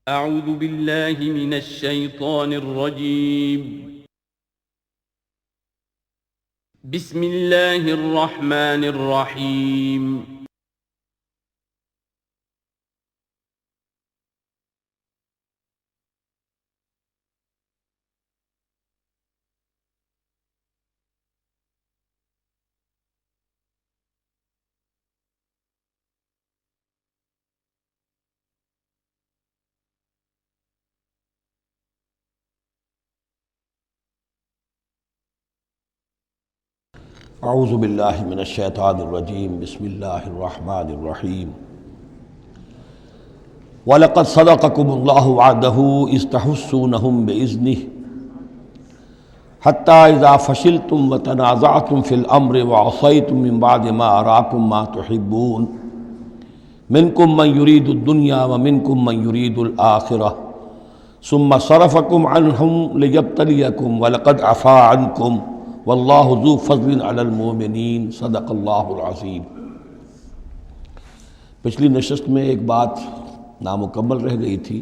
اعوذ باللہ من الشیطان الرجیم بسم اللہ الرحمن الرحیم اعوذ باللہ من الشیطان الرجیم بسم اللہ الرحمن الرحیم وَلَقَدْ صَدَقَكُمُ اللَّهُ وَعْدَهُ إِذْ تَحُسُّونَهُم بِإِذْنِهِ حَتَّى إِذَا فَشِلْتُمْ وَتَنَازَعْتُمْ فِي الْأَمْرِ وَعَصَيْتُمْ مِنْ بَعْدِ مَا أَرَاكُمْ مَا تُحِبُّونَ مِنْكُمْ مَنْ يُرِيدُ الدُّنْيَا وَمِنْكُمْ مَنْ يُرِيدُ الْآخِرَةَ ثُمَّ صَرَفَكُمْ عَنْهُمْ لِيَبْتَلِيَكُمْ وَلَقَدْ عَفَا عَنْكُمْ واللہ ذو فضل علی المؤمنین صدق اللہ العظیم۔ پچھلی نشست میں ایک بات نامکمل رہ گئی تھی۔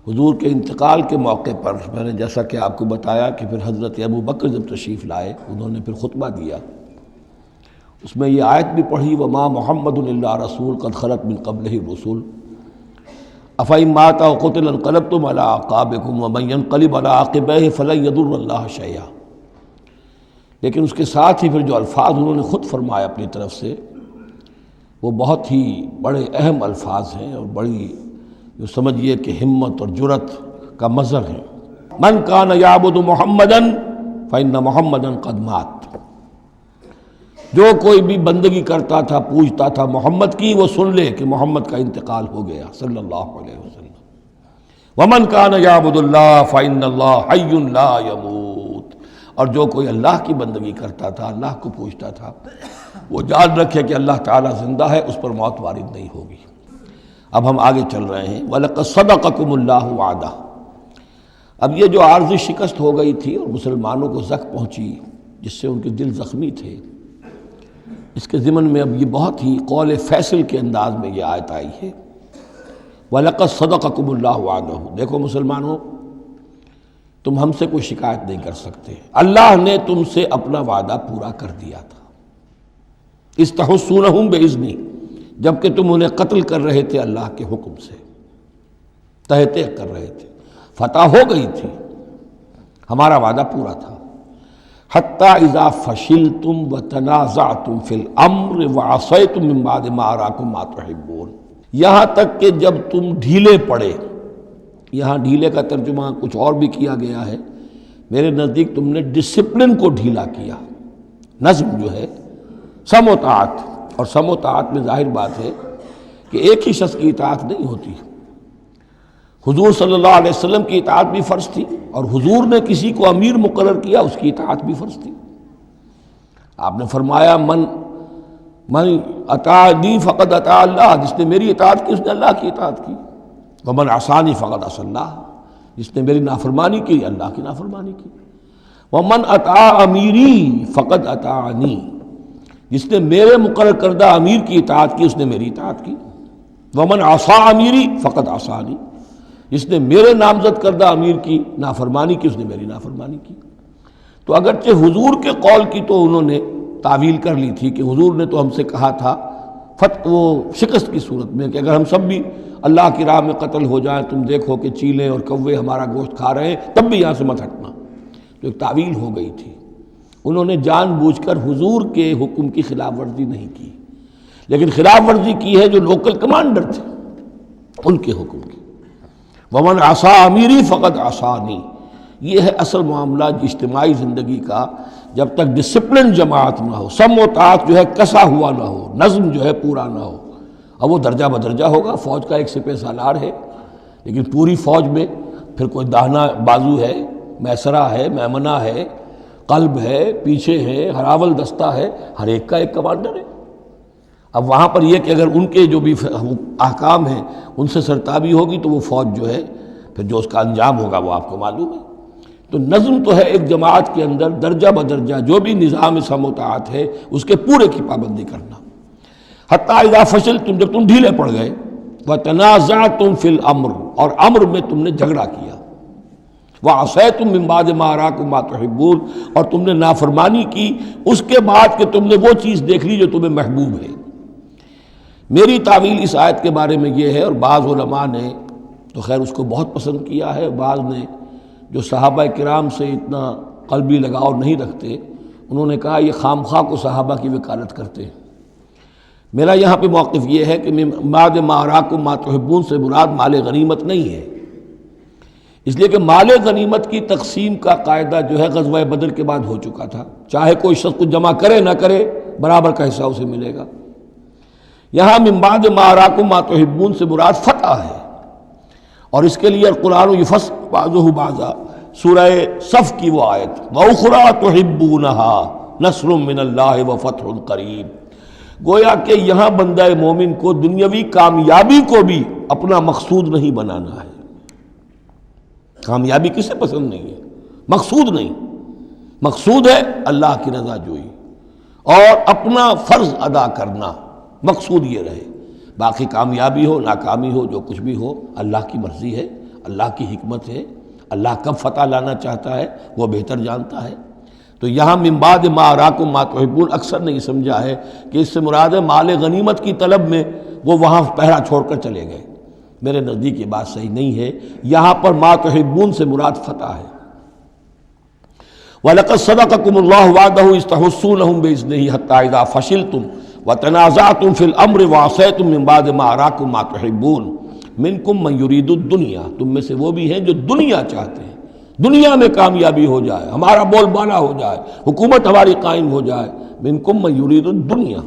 حضور کے انتقال کے موقع پر میں نے جیسا کہ آپ کو بتایا کہ پھر حضرت ابو بکر جب تشریف لائے انہوں نے پھر خطبہ دیا، اس میں یہ آیت بھی پڑھی وما محمد الا رسول قد خلت من قبلہ الرسل افإن مات أو قتل انقلبتم على أعقابكم ومن ينقلب على عقبيه فلن يضر الله شيئا۔ لیکن اس کے ساتھ ہی پھر جو الفاظ انہوں نے خود فرمایا اپنی طرف سے وہ بہت ہی بڑے اہم الفاظ ہیں اور بڑی جو سمجھیے کہ ہمت اور جرأت کا مظہر ہے۔ من کان یعبد محمدا فإن محمدا قد مات، جو کوئی بھی بندگی کرتا تھا پوجتا تھا محمد کی وہ سن لے کہ محمد کا انتقال ہو گیا صلی اللہ علیہ وسلم۔ ومن کان یعبد اللہ فإن اللہ حی لا یموت، اور جو کوئی اللہ کی بندگی کرتا تھا اللہ کو پوجتا تھا وہ جان رکھے کہ اللہ تعالیٰ زندہ ہے، اس پر موت وارد نہیں ہوگی۔ اب ہم آگے چل رہے ہیں وَلَقَدْ صَدَقَكُمُ اللَّهُ وَعْدَهُ۔ اب یہ جو عارضی شکست ہو گئی تھی اور مسلمانوں کو زخم پہنچی جس سے ان کے دل زخمی تھے، اس کے ضمن میں اب یہ بہت ہی قول فیصل کے انداز میں یہ آیت آئی ہے وَلَقَدْ صَدَقَكُمُ اللَّهُ وَعْدَهُ۔ دیکھو مسلمانوں، تم ہم سے کوئی شکایت نہیں کر سکتے، اللہ نے تم سے اپنا وعدہ پورا کر دیا تھا۔ اِذْ تَحُسُّونَهُم بِإِذْنِهِ، جبکہ تم انہیں قتل کر رہے تھے اللہ کے حکم سے، تہتے کر رہے تھے، فتح ہو گئی تھی، ہمارا وعدہ پورا تھا۔ حَتَّى إِذَا فَشِلْتُمْ وَتَنَازَعْتُمْ فِي الْأَمْرِ وَعَصَيْتُمْ مِنْ بَعْدِ مَا أَرَاكُمْ مَا تُحِبُّونَ، یہاں تک کہ جب تم ڈھیلے پڑے، یہاں ڈھیلے کا ترجمہ کچھ اور بھی کیا گیا ہے، میرے نزدیک تم نے ڈسپلن کو ڈھیلا کیا۔ نظم جو ہے سم و طاعت، اور سم و طاعت میں ظاہر بات ہے کہ ایک ہی شخص کی اطاعت نہیں ہوتی۔ حضور صلی اللہ علیہ وسلم کی اطاعت بھی فرض تھی، اور حضور نے کسی کو امیر مقرر کیا اس کی اطاعت بھی فرض تھی۔ آپ نے فرمایا من اطاعنی فقد اطاع اللہ، جس نے میری اطاعت کی اس نے اللہ کی اطاعت کی۔ ومن عصانی فقد عصى اللہ، جس نے میری نافرمانی کی اللہ کی نافرمانی کی۔ ومن اطاع امیری فقد اطاعنی، جس نے میرے مقرر کردہ امیر کی اطاعت کی اس نے میری اطاعت کی۔ ومن عصى امیری فقد عصانی، جس نے میرے نامزد کردہ امیر کی نافرمانی کی اس نے میری نافرمانی کی۔ تو اگرچہ حضور کے قول کی تو انہوں نے تعویل کر لی تھی کہ حضور نے تو ہم سے کہا تھا وہ شکست کی صورت میں کہ اگر ہم سب بھی اللہ کی راہ میں قتل ہو جائیں، تم دیکھو کہ چیلیں اور کوے ہمارا گوشت کھا رہے ہیں، تب بھی یہاں سے مت ہٹنا، تو ایک تعویل ہو گئی تھی۔ انہوں نے جان بوجھ کر حضور کے حکم کی خلاف ورزی نہیں کی، لیکن خلاف ورزی کی ہے جو لوکل کمانڈر تھے ان کے حکم کی۔ ومن عصى امیری فقد عصانی، یہ ہے اصل معاملہ اجتماعی زندگی کا۔ جب تک ڈسپلن جماعت نہ ہو، سم و طاعت جو ہے کسا ہوا نہ ہو، نظم جو ہے پورا نہ ہو، اب وہ درجہ بدرجہ ہوگا۔ فوج کا ایک سپہ سالار ہے، لیکن پوری فوج میں پھر کوئی داہنا بازو ہے، میسرہ ہے، میمنہ ہے، قلب ہے، پیچھے ہے، ہراول دستہ ہے، ہر ایک کا ایک کمانڈر ہے۔ اب وہاں پر یہ کہ اگر ان کے جو بھی احکام ہیں ان سے سرتابی ہوگی تو وہ فوج جو ہے پھر جو اس کا انجام ہوگا وہ آپ کو معلوم ہے۔ تو نظم تو ہے ایک جماعت کے اندر درجہ بدرجہ جو بھی نظام سم و طاعت ہے اس کے پورے کی پابندی کرنا۔ حتیٰ اذا فشلتم، جب تم ڈھیلے پڑ گئے، وَتَنَازَعْتُمْ فِي الْأَمْرِ، اور امر میں تم نے جھگڑا کیا، وَعَصَيْتُمْ مِن بَعْدِ مَا أَرَاكُمْ مَا تُحِبُّونَ، اور تم نے نافرمانی کی اس کے بعد کہ تم نے وہ چیز دیکھ لی جو تمہیں محبوب ہے۔ میری تعویل اس آیت کے بارے میں یہ ہے، اور بعض علماء نے تو خیر اس کو بہت پسند کیا ہے، بعض نے جو صحابہ کرام سے اتنا قلبی لگاؤ نہیں رکھتے انہوں نے کہا یہ خام خواہ کو صحابہ کی وکالت کرتے ہیں۔ میرا یہاں پہ موقف یہ ہے کہ بعد ما اراکم ما تحبون سے مراد مال غنیمت نہیں ہے، اس لیے کہ مال غنیمت کی تقسیم کا قاعدہ جو ہے غزوہ بدر کے بعد ہو چکا تھا، چاہے کوئی شخص کچھ جمع کرے نہ کرے برابر کا حصہ اسے ملے گا۔ یہاں من بعد ما اراکم ما تحبون سے مراد فتح ہے، اور اس کے لیے القرآن یفصل بعضہ بعضا، سورہ صف کی وہ آیت وَأُخْرَىٰ تُحِبُّونَهَا نَصْرٌ مِّنَ اللَّهِ وَفَتْحٌ قَرِیب، گویا کہ یہاں بندہ مومن کو دنیاوی کامیابی کو بھی اپنا مقصود نہیں بنانا ہے۔ کامیابی کسے پسند نہیں ہے؟ مقصود نہیں، مقصود ہے اللہ کی رضا جوئی اور اپنا فرض ادا کرنا، مقصود یہ رہے۔ باقی کامیابی ہو ناکامی ہو جو کچھ بھی ہو اللہ کی مرضی ہے، اللہ کی حکمت ہے، اللہ کب فتح لانا چاہتا ہے وہ بہتر جانتا ہے۔ تو یہاں من بعد ما اراکم ما تحبون اکثر نہیں سمجھا ہے کہ اس سے مراد ہے مال غنیمت کی طلب میں وہ وہاں پہرا چھوڑ کر چلے گئے، میرے نزدیک یہ بات صحیح نہیں ہے۔ یہاں پر ما تحبون سے مراد فتح ہے۔ وَلَقَدْ صَدَقَكُمُ اللَّهُ وَعْدَهُ إِذْ تَحُسُّونَهُم بِإِذْنِهِ حَتَّىٰ إِذَا فَشِلْتُمْ وَتَنَازَعْتُمْ فِي الْأَمْرِ وَعَصَيْتُم مِّن بَعْدِ مَا أَرَاكُم مَّا تُحِبُّونَ مِنكُم مَّن يُرِيدُ الدُّنْيَا، تم میں سے وہ بھی ہیں جو دنیا چاہتے ہیں، دنیا میں کامیابی ہو جائے، ہمارا بول بالا ہو جائے، حکومت ہماری قائم ہو جائے۔ مِنكُم مَّن يُرِيدُ الدُّنْيَا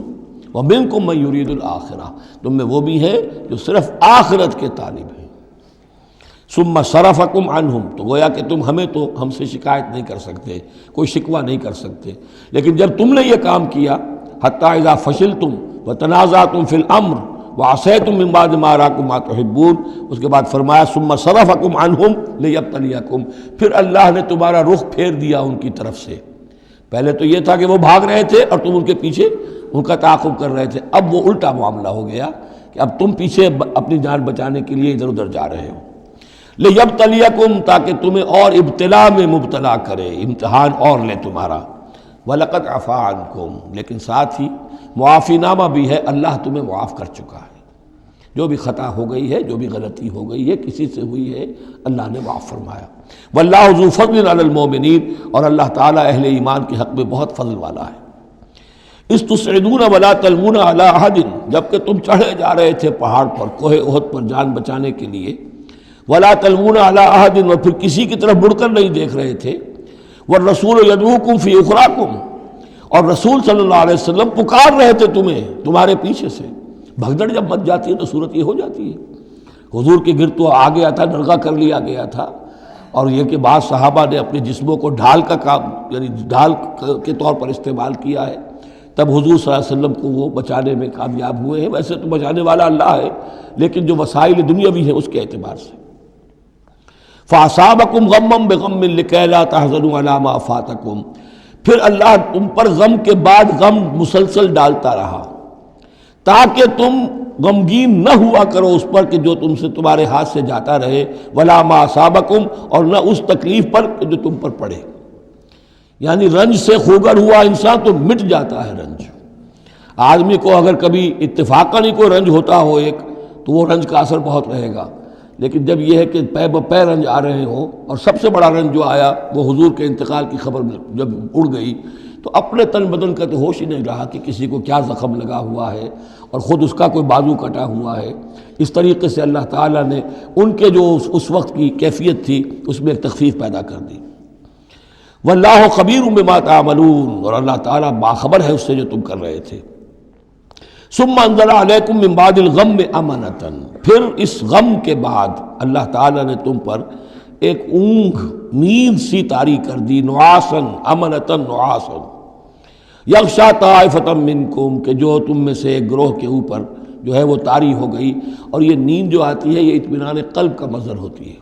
وَمِنكُم مَّن يُرِيدُ الْآخِرَةَ، تم میں وہ بھی ہیں جو صرف آخرت کے طالب ہیں۔ ثم صرفکم عنہم، تو گویا کہ تم ہمیں تو ہم سے شکایت نہیں کر سکتے، کوئی شکوہ نہیں کر سکتے، لیکن جب تم نے یہ کام کیا حتی اذا فشلتم وتنازعتم فی الامر وعصیتم من بعد ما اراکم ما تحبون، اس کے بعد فرمایا ثم صرفکم عنہم لیبتلیکم، پھر اللہ نے تمہارا رخ پھیر دیا ان کی طرف سے۔ پہلے تو یہ تھا کہ وہ بھاگ رہے تھے اور تم ان کے پیچھے ان کا تعاقب کر رہے تھے، اب وہ الٹا معاملہ ہو گیا کہ اب تم پیچھے اپنی جان بچانے کے لیے ادھر ادھر جا رہے ہو۔ لیبتلیکم، تاکہ تمہیں اور ابتلا میں مبتلا کرے، امتحان اور لے تمہارا۔ وَلَقَدْ عَفَا عَنْكُمْ، لیکن ساتھ ہی معافی نامہ بھی ہے، اللہ تمہیں معاف کر چکا ہے، جو بھی خطا ہو گئی ہے، جو بھی غلطی ہو گئی ہے، کسی سے ہوئی ہے، اللہ نے معاف فرمایا۔ وَاللَّهُ ذُو فَضْلٍ عَلَى الْمُؤْمِنِينَ، اور اللہ تعالیٰ اہل ایمان کے حق میں بہت فضل والا ہے۔ اِذْ تُصْعِدُونَ وَلَا تَلْوُونَ عَلَىٰ أَحَدٍ، جبکہ تم چڑھے جا رہے تھے پہاڑ پر، کوہ احد پر جان بچانے کے لیے، وَلَا تَلْوُونَ عَلَىٰ أَحَدٍ، اور پھر کسی کی طرف مڑ کر نہیں دیکھ رہے تھے، وَالرَّسُولُ يَدْعُوكُمْ فِي أُخْرَاكُمْ، اور رسول صلی اللہ علیہ وسلم پکار رہے تھے تمہیں تمہارے پیچھے سے۔ بھگدڑ جب مچ جاتی ہے تو صورت یہ ہو جاتی ہے۔ حضور کے گرد تو آ گیا تھا، نرغہ کر لیا گیا تھا، اور یہ کہ بعض صحابہ نے اپنے جسموں کو ڈھال کا کام، یعنی ڈھال کے طور پر استعمال کیا ہے، تب حضور صلی اللہ علیہ وسلم کو وہ بچانے میں کامیاب ہوئے ہیں۔ ویسے تو بچانے والا اللہ ہے، لیکن جو وسائل دنیاوی ہیں اس کے اعتبار سے۔ فَأَصَابَكُمْ غَمًّا بِغَمٍّ لِكَيْ لَا تَحْزَنُوا عَلَىٰ مَا فَاتَكُمْ، پھر اللہ تم پر غم کے بعد غم مسلسل ڈالتا رہا تاکہ تم غمگین نہ ہوا کرو اس پر کہ جو تم سے تمہارے ہاتھ سے جاتا رہے، وَلَا مَا أَصَابَكُمْ، اور نہ اس تکلیف پر جو تم پر پڑے۔ یعنی رنج سے خوگر ہوا انسان تو مٹ جاتا ہے رنج۔ آدمی کو اگر کبھی اتفاقاً ہی کوئی رنج ہوتا ہو ایک تو وہ رنج کا اثر بہت رہے گا، لیکن جب یہ ہے کہ پے بپے رنج آ رہے ہوں، اور سب سے بڑا رنج جو آیا وہ حضور کے انتقال کی خبر جب اڑ گئی تو اپنے تن بدن کا تو ہوش ہی نہیں رہا کہ کسی کو کیا زخم لگا ہوا ہے اور خود اس کا کوئی بازو کٹا ہوا ہے۔ اس طریقے سے اللہ تعالیٰ نے ان کے جو اس وقت کی کیفیت تھی اس میں ایک تخفیف پیدا کر دی۔ واللہ خبیر بما تعملون، اور اللہ تعالیٰ باخبر ہے اس سے جو تم کر رہے تھے۔ ثم انزل علیکم من بعد الغم امنۃ، پھر اس غم کے بعد اللہ تعالیٰ نے تم پر ایک اونگ، نیند سی طاری کر دی، نعاسن امنۃ نعاسن، یغشا طائفۃ منکم، کہ جو تم میں سے ایک گروہ کے اوپر جو ہے وہ طاری ہو گئی۔ اور یہ نیند جو آتی ہے یہ اطمینان قلب کا مظہر ہوتی ہے،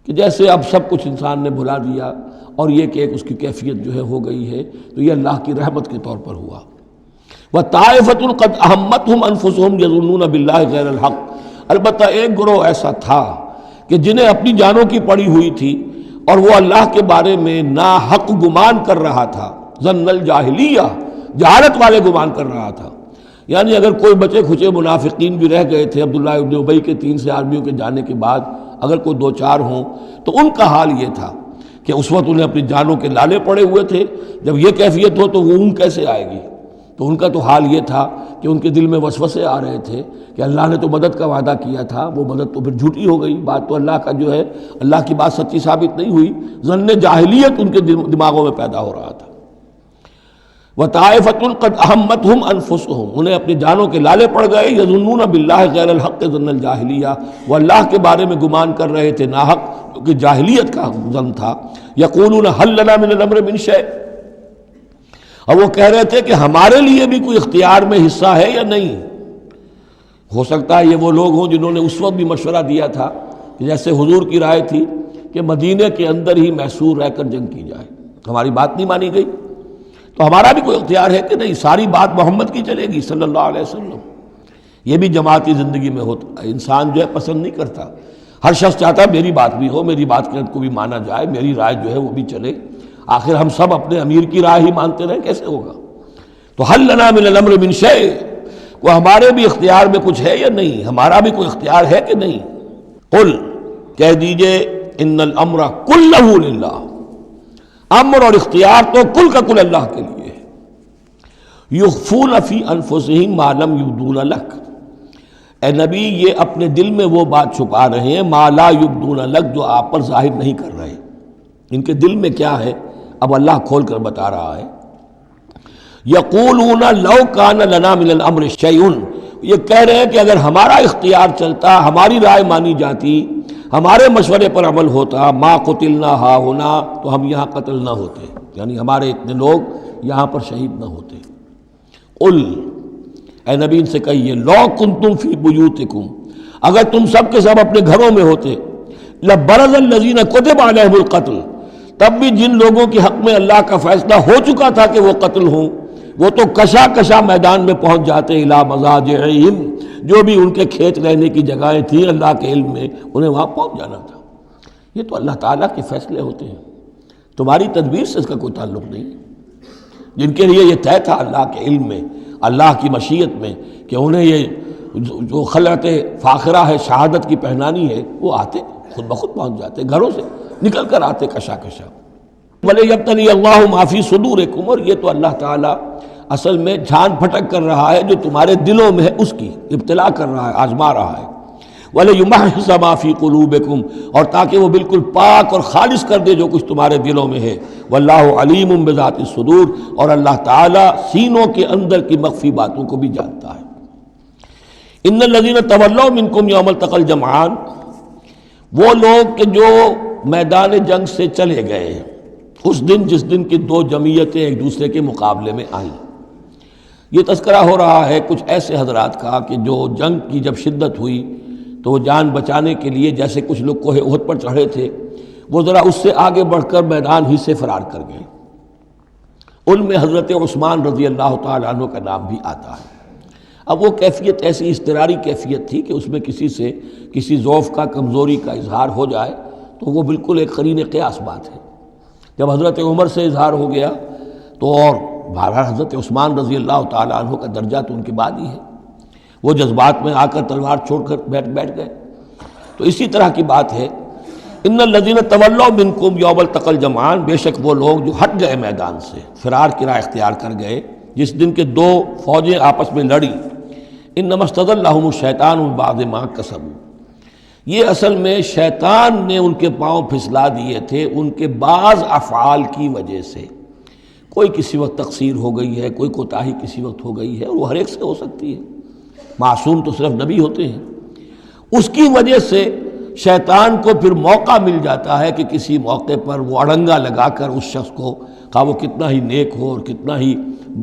کہ جیسے اب سب کچھ انسان نے بھلا دیا اور یہ کہ ایک اس کی کیفیت جو ہے ہو گئی ہے، تو یہ اللہ کی رحمت کے طور پر ہوا۔ وطائفۃ قد اہمتہم انفسہم یظنون باللہ غیر الحق، البتہ ایک گروہ ایسا تھا کہ جنہیں اپنی جانوں کی پڑی ہوئی تھی اور وہ اللہ کے بارے میں ناحق گمان کر رہا تھا، ظن الجاہلیہ، جہالت والے گمان کر رہا تھا۔ یعنی اگر کوئی بچے کھچے منافقین بھی رہ گئے تھے عبداللہ ابن ابی کے 3 سے آدمیوں کے جانے کے بعد، اگر کوئی 2-4 ہوں تو ان کا حال یہ تھا کہ اس وقت انہیں اپنی جانوں کے لالے پڑے ہوئے تھے، جب یہ کیفیت ہو تو وہ اون کیسے آئے گی؟ تو ان کا تو حال یہ تھا کہ ان کے دل میں وسوسے آ رہے تھے کہ اللہ نے تو مدد کا وعدہ کیا تھا، وہ مدد تو پھر جھوٹی ہو گئی، بات تو اللہ کا جو ہے اللہ کی بات سچی ثابت نہیں ہوئی، ظن جاہلیت ان کے دماغوں میں پیدا ہو رہا تھا۔ وطائفۃ قد اہمتہم انفسہم، انہیں اپنی جانوں کے لالے پڑ گئے، یظنون باللہ غیر الحق ظن الجاہلیہ، وہ اللہ کے بارے میں گمان کر رہے تھے ناحق، کیونکہ جاہلیت کا ظن تھا۔ یقولون هل لنا من الامر من شیء، اور وہ کہہ رہے تھے کہ ہمارے لیے بھی کوئی اختیار میں حصہ ہے یا نہیں۔ ہو سکتا ہے یہ وہ لوگ ہوں جنہوں نے اس وقت بھی مشورہ دیا تھا کہ جیسے حضور کی رائے تھی کہ مدینے کے اندر ہی محصور رہ کر جنگ کی جائے، ہماری بات نہیں مانی گئی تو ہمارا بھی کوئی اختیار ہے کہ نہیں، ساری بات محمد کی چلے گی صلی اللہ علیہ وسلم۔ یہ بھی جماعتی زندگی میں ہوتا ہے، انسان جو ہے پسند نہیں کرتا، ہر شخص چاہتا ہے میری بات بھی ہو، میری بات کو بھی مانا جائے، میری رائے جو ہے وہ بھی چلے۔ آخر ہم سب اپنے امیر کی رائے ہی مانتے رہے، کیسے ہوگا؟ تو حل لنا من الامر من شیء، وہ ہمارے بھی اختیار میں کچھ ہے یا نہیں، ہمارا بھی کوئی اختیار ہے کہ نہیں؟ قل، کہہ دیجئے، ان الامر کلہ للہ، امر اور اختیار تو کل کا کل اللہ کے لیے ہے۔ یخفون فی انفسہم ما لم یبدون لک، اے نبی یہ اپنے دل میں وہ بات چھپا رہے ہیں ما لا یبدون لک، جو آپ پر ظاہر نہیں کر رہے، ان کے دل میں کیا ہے اب اللہ کھول کر بتا رہا ہے۔ یقولون لو کان لنا من الامر شیء، یہ کہہ رہے ہیں کہ اگر ہمارا اختیار چلتا، ہماری رائے مانی جاتی، ہمارے مشورے پر عمل ہوتا، ما قتلنا ہاہنا، تو ہم یہاں قتل نہ ہوتے، یعنی ہمارے اتنے لوگ یہاں پر شہید نہ ہوتے۔ قل، اے نبی ان سے کہیے، لو کنتم فی بیوتکم، اگر تم سب کے سب اپنے گھروں میں ہوتے، لبرز الذین کتب علیہم القتل، تب بھی جن لوگوں کے حق میں اللہ کا فیصلہ ہو چکا تھا کہ وہ قتل ہوں، وہ تو کشا کشا میدان میں پہنچ جاتے، الی مضاجعہم، جو بھی ان کے کھیت رہنے کی جگہیں تھیں اللہ کے علم میں، انہیں وہاں پہنچ جانا تھا۔ یہ تو اللہ تعالیٰ کے فیصلے ہوتے ہیں، تمہاری تدبیر سے اس کا کوئی تعلق نہیں۔ جن کے لیے یہ طے تھا اللہ کے علم میں، اللہ کی مشیت میں، کہ انہیں یہ جو خلعت فاخرہ ہے، شہادت کی پہنانی ہے، وہ آتے خود بخود پہنچ جاتے، گھروں سے نکل کر آتے کشا کشا۔ وَلِيَبْتَلِيَ اللَّهُ مَا فِي صُدُورِكُمْ، اور یہ تو اللہ تعالیٰ اصل میں جھان پھٹک کر رہا ہے جو تمہارے دلوں میں ہے، اس کی ابتلا کر رہا ہے، آزما رہا ہے۔ وَلِيُمَحِّصَ مَا فِي قُلُوبِكُمْ، اور تاکہ وہ بالکل پاک اور خالص کر دے جو کچھ تمہارے دلوں میں ہے۔ وَاللَّهُ عَلِيمٌ بِذَاتِ الصُّدُورِ، اور اللہ تعالیٰ سینوں کے اندر کی مخفی باتوں کو بھی جانتا ہے۔ ان الذین تولوا منکم یوم التقى الجمعان، وہ لوگ کہ جو میدان جنگ سے چلے گئے اس دن جس دن کی دو جمعیتیں ایک دوسرے کے مقابلے میں آئیں۔ یہ تذکرہ ہو رہا ہے کچھ ایسے حضرات کا کہ جو جنگ کی جب شدت ہوئی تو وہ جان بچانے کے لیے جیسے کچھ لوگ کوہ احد پر چڑھے تھے، وہ ذرا اس سے آگے بڑھ کر میدان ہی سے فرار کر گئے۔ ان میں حضرت عثمان رضی اللہ تعالیٰ عنہ کا نام بھی آتا ہے۔ اب وہ کیفیت ایسی اضطراری کیفیت تھی کہ اس میں کسی سے کسی ضعف کا، کمزوری کا اظہار ہو جائے تو وہ بالکل ایک قرین قیاس بات ہے۔ جب حضرت عمر سے اظہار ہو گیا تو اور بہرحال حضرت عثمان رضی اللہ تعالیٰ عنہ کا درجہ تو ان کے بعد ہی ہے، وہ جذبات میں آ کر تلوار چھوڑ کر بیٹھ گئے۔ تو اسی طرح کی بات ہے، ان الذین تولوا منکم یوم التقى الجمعان، بے شک وہ لوگ جو ہٹ گئے میدان سے، فرار کی راہ اختیار کر گئے جس دن کے دو فوجیں آپس میں لڑی۔ انما استزلهم الشیطان ببعض ما کسبوا، یہ اصل میں شیطان نے ان کے پاؤں پھسلا دیے تھے ان کے بعض افعال کی وجہ سے۔ کوئی کسی وقت تقصیر ہو گئی ہے، کوئی کوتاہی کسی وقت ہو گئی ہے، اور وہ ہر ایک سے ہو سکتی ہے، معصوم تو صرف نبی ہوتے ہیں۔ اس کی وجہ سے شیطان کو پھر موقع مل جاتا ہے کہ کسی موقع پر وہ اڑنگا لگا کر اس شخص کو، خواہ وہ کتنا ہی نیک ہو اور کتنا ہی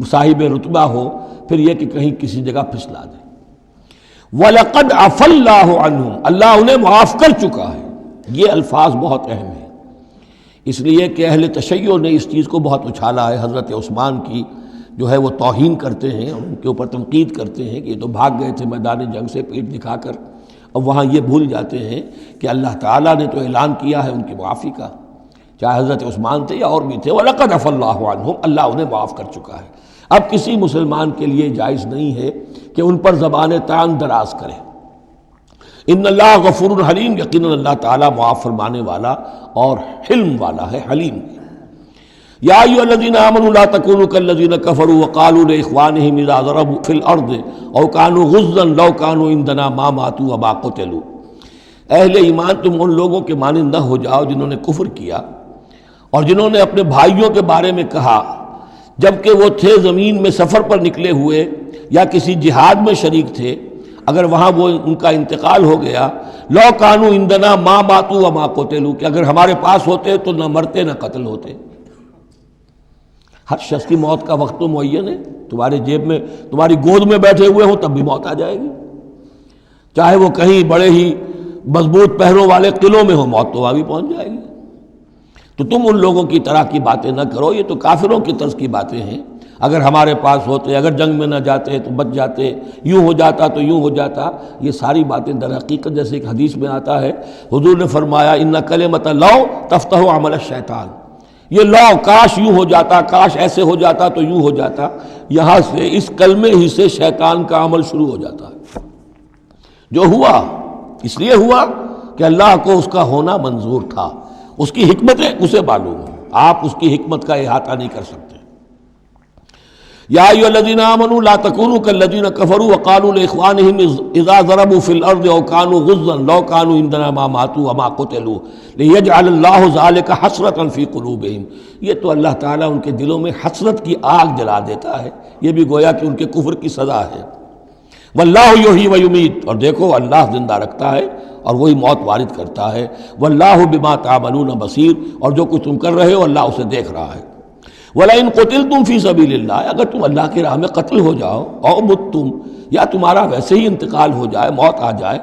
صاحب رتبہ ہو، پھر یہ کہ کہیں کسی جگہ پھسلا دے۔ وَلَقَدْ عَفَا اللَّهُ عَنْهُمْ، اللہ انہیں معاف کر چکا ہے۔ یہ الفاظ بہت اہم ہیں، اس لیے کہ اہل تشیع نے اس چیز کو بہت اچھالا ہے حضرت عثمان کی، جو ہے وہ توہین کرتے ہیں اور ان کے اوپر تنقید کرتے ہیں کہ یہ تو بھاگ گئے تھے میدان جنگ سے پیٹ دکھا کر، اب وہاں یہ بھول جاتے ہیں کہ اللہ تعالیٰ نے تو اعلان کیا ہے ان کی معافی کا، چاہے حضرت عثمان تھے یا اور بھی تھے، وَلَقَدْ عَفَا اللَّهُ عَنْهُمْ، اللہ انہیں معاف کر چکا ہے۔ اب کسی مسلمان کے لیے جائز نہیں ہے کہ ان پر زبان طعن دراز کرے۔ ان اللہ غفور حلیم، یقیناً اللہ تعالیٰ معاف فرمانے والا اور حلم والا ہے، حلیم ہے۔ یا ایھا الذین آمنوا لا تکونوا کالذین کفروا وقالوا لاخوانہم اذا ضربوا فی الارض او کانوا غزا لو کانوا عندنا ما ماتوا وما قتلوا، اہل ایمان تم ان لوگوں کے مانند نہ ہو جاؤ جنہوں نے کفر کیا اور جنہوں نے اپنے بھائیوں کے بارے میں کہا جبکہ وہ تھے زمین میں سفر پر نکلے ہوئے یا کسی جہاد میں شریک تھے، اگر وہاں وہ ان کا انتقال ہو گیا، لو کانوا عندنا ما ماتوا وما قتلوا، کہ اگر ہمارے پاس ہوتے تو نہ مرتے نہ قتل ہوتے۔ ہر شخص کی موت کا وقت تو معین ہے، تمہارے جیب میں تمہاری گود میں بیٹھے ہوئے ہوں تب بھی موت آ جائے گی، چاہے وہ کہیں بڑے ہی مضبوط پہروں والے قلعوں میں ہو، موت تو وہاں بھی پہنچ جائے گی۔ تو تم ان لوگوں کی طرح کی باتیں نہ کرو، یہ تو کافروں کی طرز کی باتیں ہیں، اگر ہمارے پاس ہوتے، اگر جنگ میں نہ جاتے تو بچ جاتے، یوں ہو جاتا تو یوں ہو جاتا، یہ ساری باتیں در حقیقت جیسے ایک حدیث میں آتا ہے، حضور نے فرمایا ان کلمۃ لو تفتح عمل الشیطان، یہ لو کاش یوں ہو جاتا، کاش ایسے ہو جاتا تو یوں ہو جاتا، یہاں سے اس کلمے ہی سے شیطان کا عمل شروع ہو جاتا ہے۔ جو ہوا اس لیے ہوا کہ اللہ کو اس کا ہونا منظور تھا، اس کی حکمتیں اسے معلوم ہیں، آپ اس کی حکمت کا احاطہ نہیں کر سکتے۔ یا ایھا الذین آمنوا لا تکونوا کالذین کفروا وقالوا لاخوانہم اذا ضربوا فی الارض او کانوا غزا لو کانوا عندنا ما ماتوا وما قتلوا لیجعل اللہ ذلک حسرۃ فی قلوبہم، یہ تو اللہ تعالیٰ ان کے دلوں میں حسرت کی آگ جلا دیتا ہے، یہ بھی گویا کہ ان کے کفر کی سزا ہے۔ واللہ یحیی ویمیت، اور دیکھو اللہ زندہ رکھتا ہے اور وہی موت وارد کرتا ہے۔ واللہ بما تعملون بصیر، اور جو کچھ تم کر رہے ہو اللہ اسے دیکھ رہا ہے۔ وَلَئِن قُتِلْتُمْ فِي سَبِيلِ اللَّهِ، اگر تم اللہ کی راہ میں قتل ہو جاؤ، او متم، یا تمہارا ویسے ہی انتقال ہو جائے، موت آ جائے،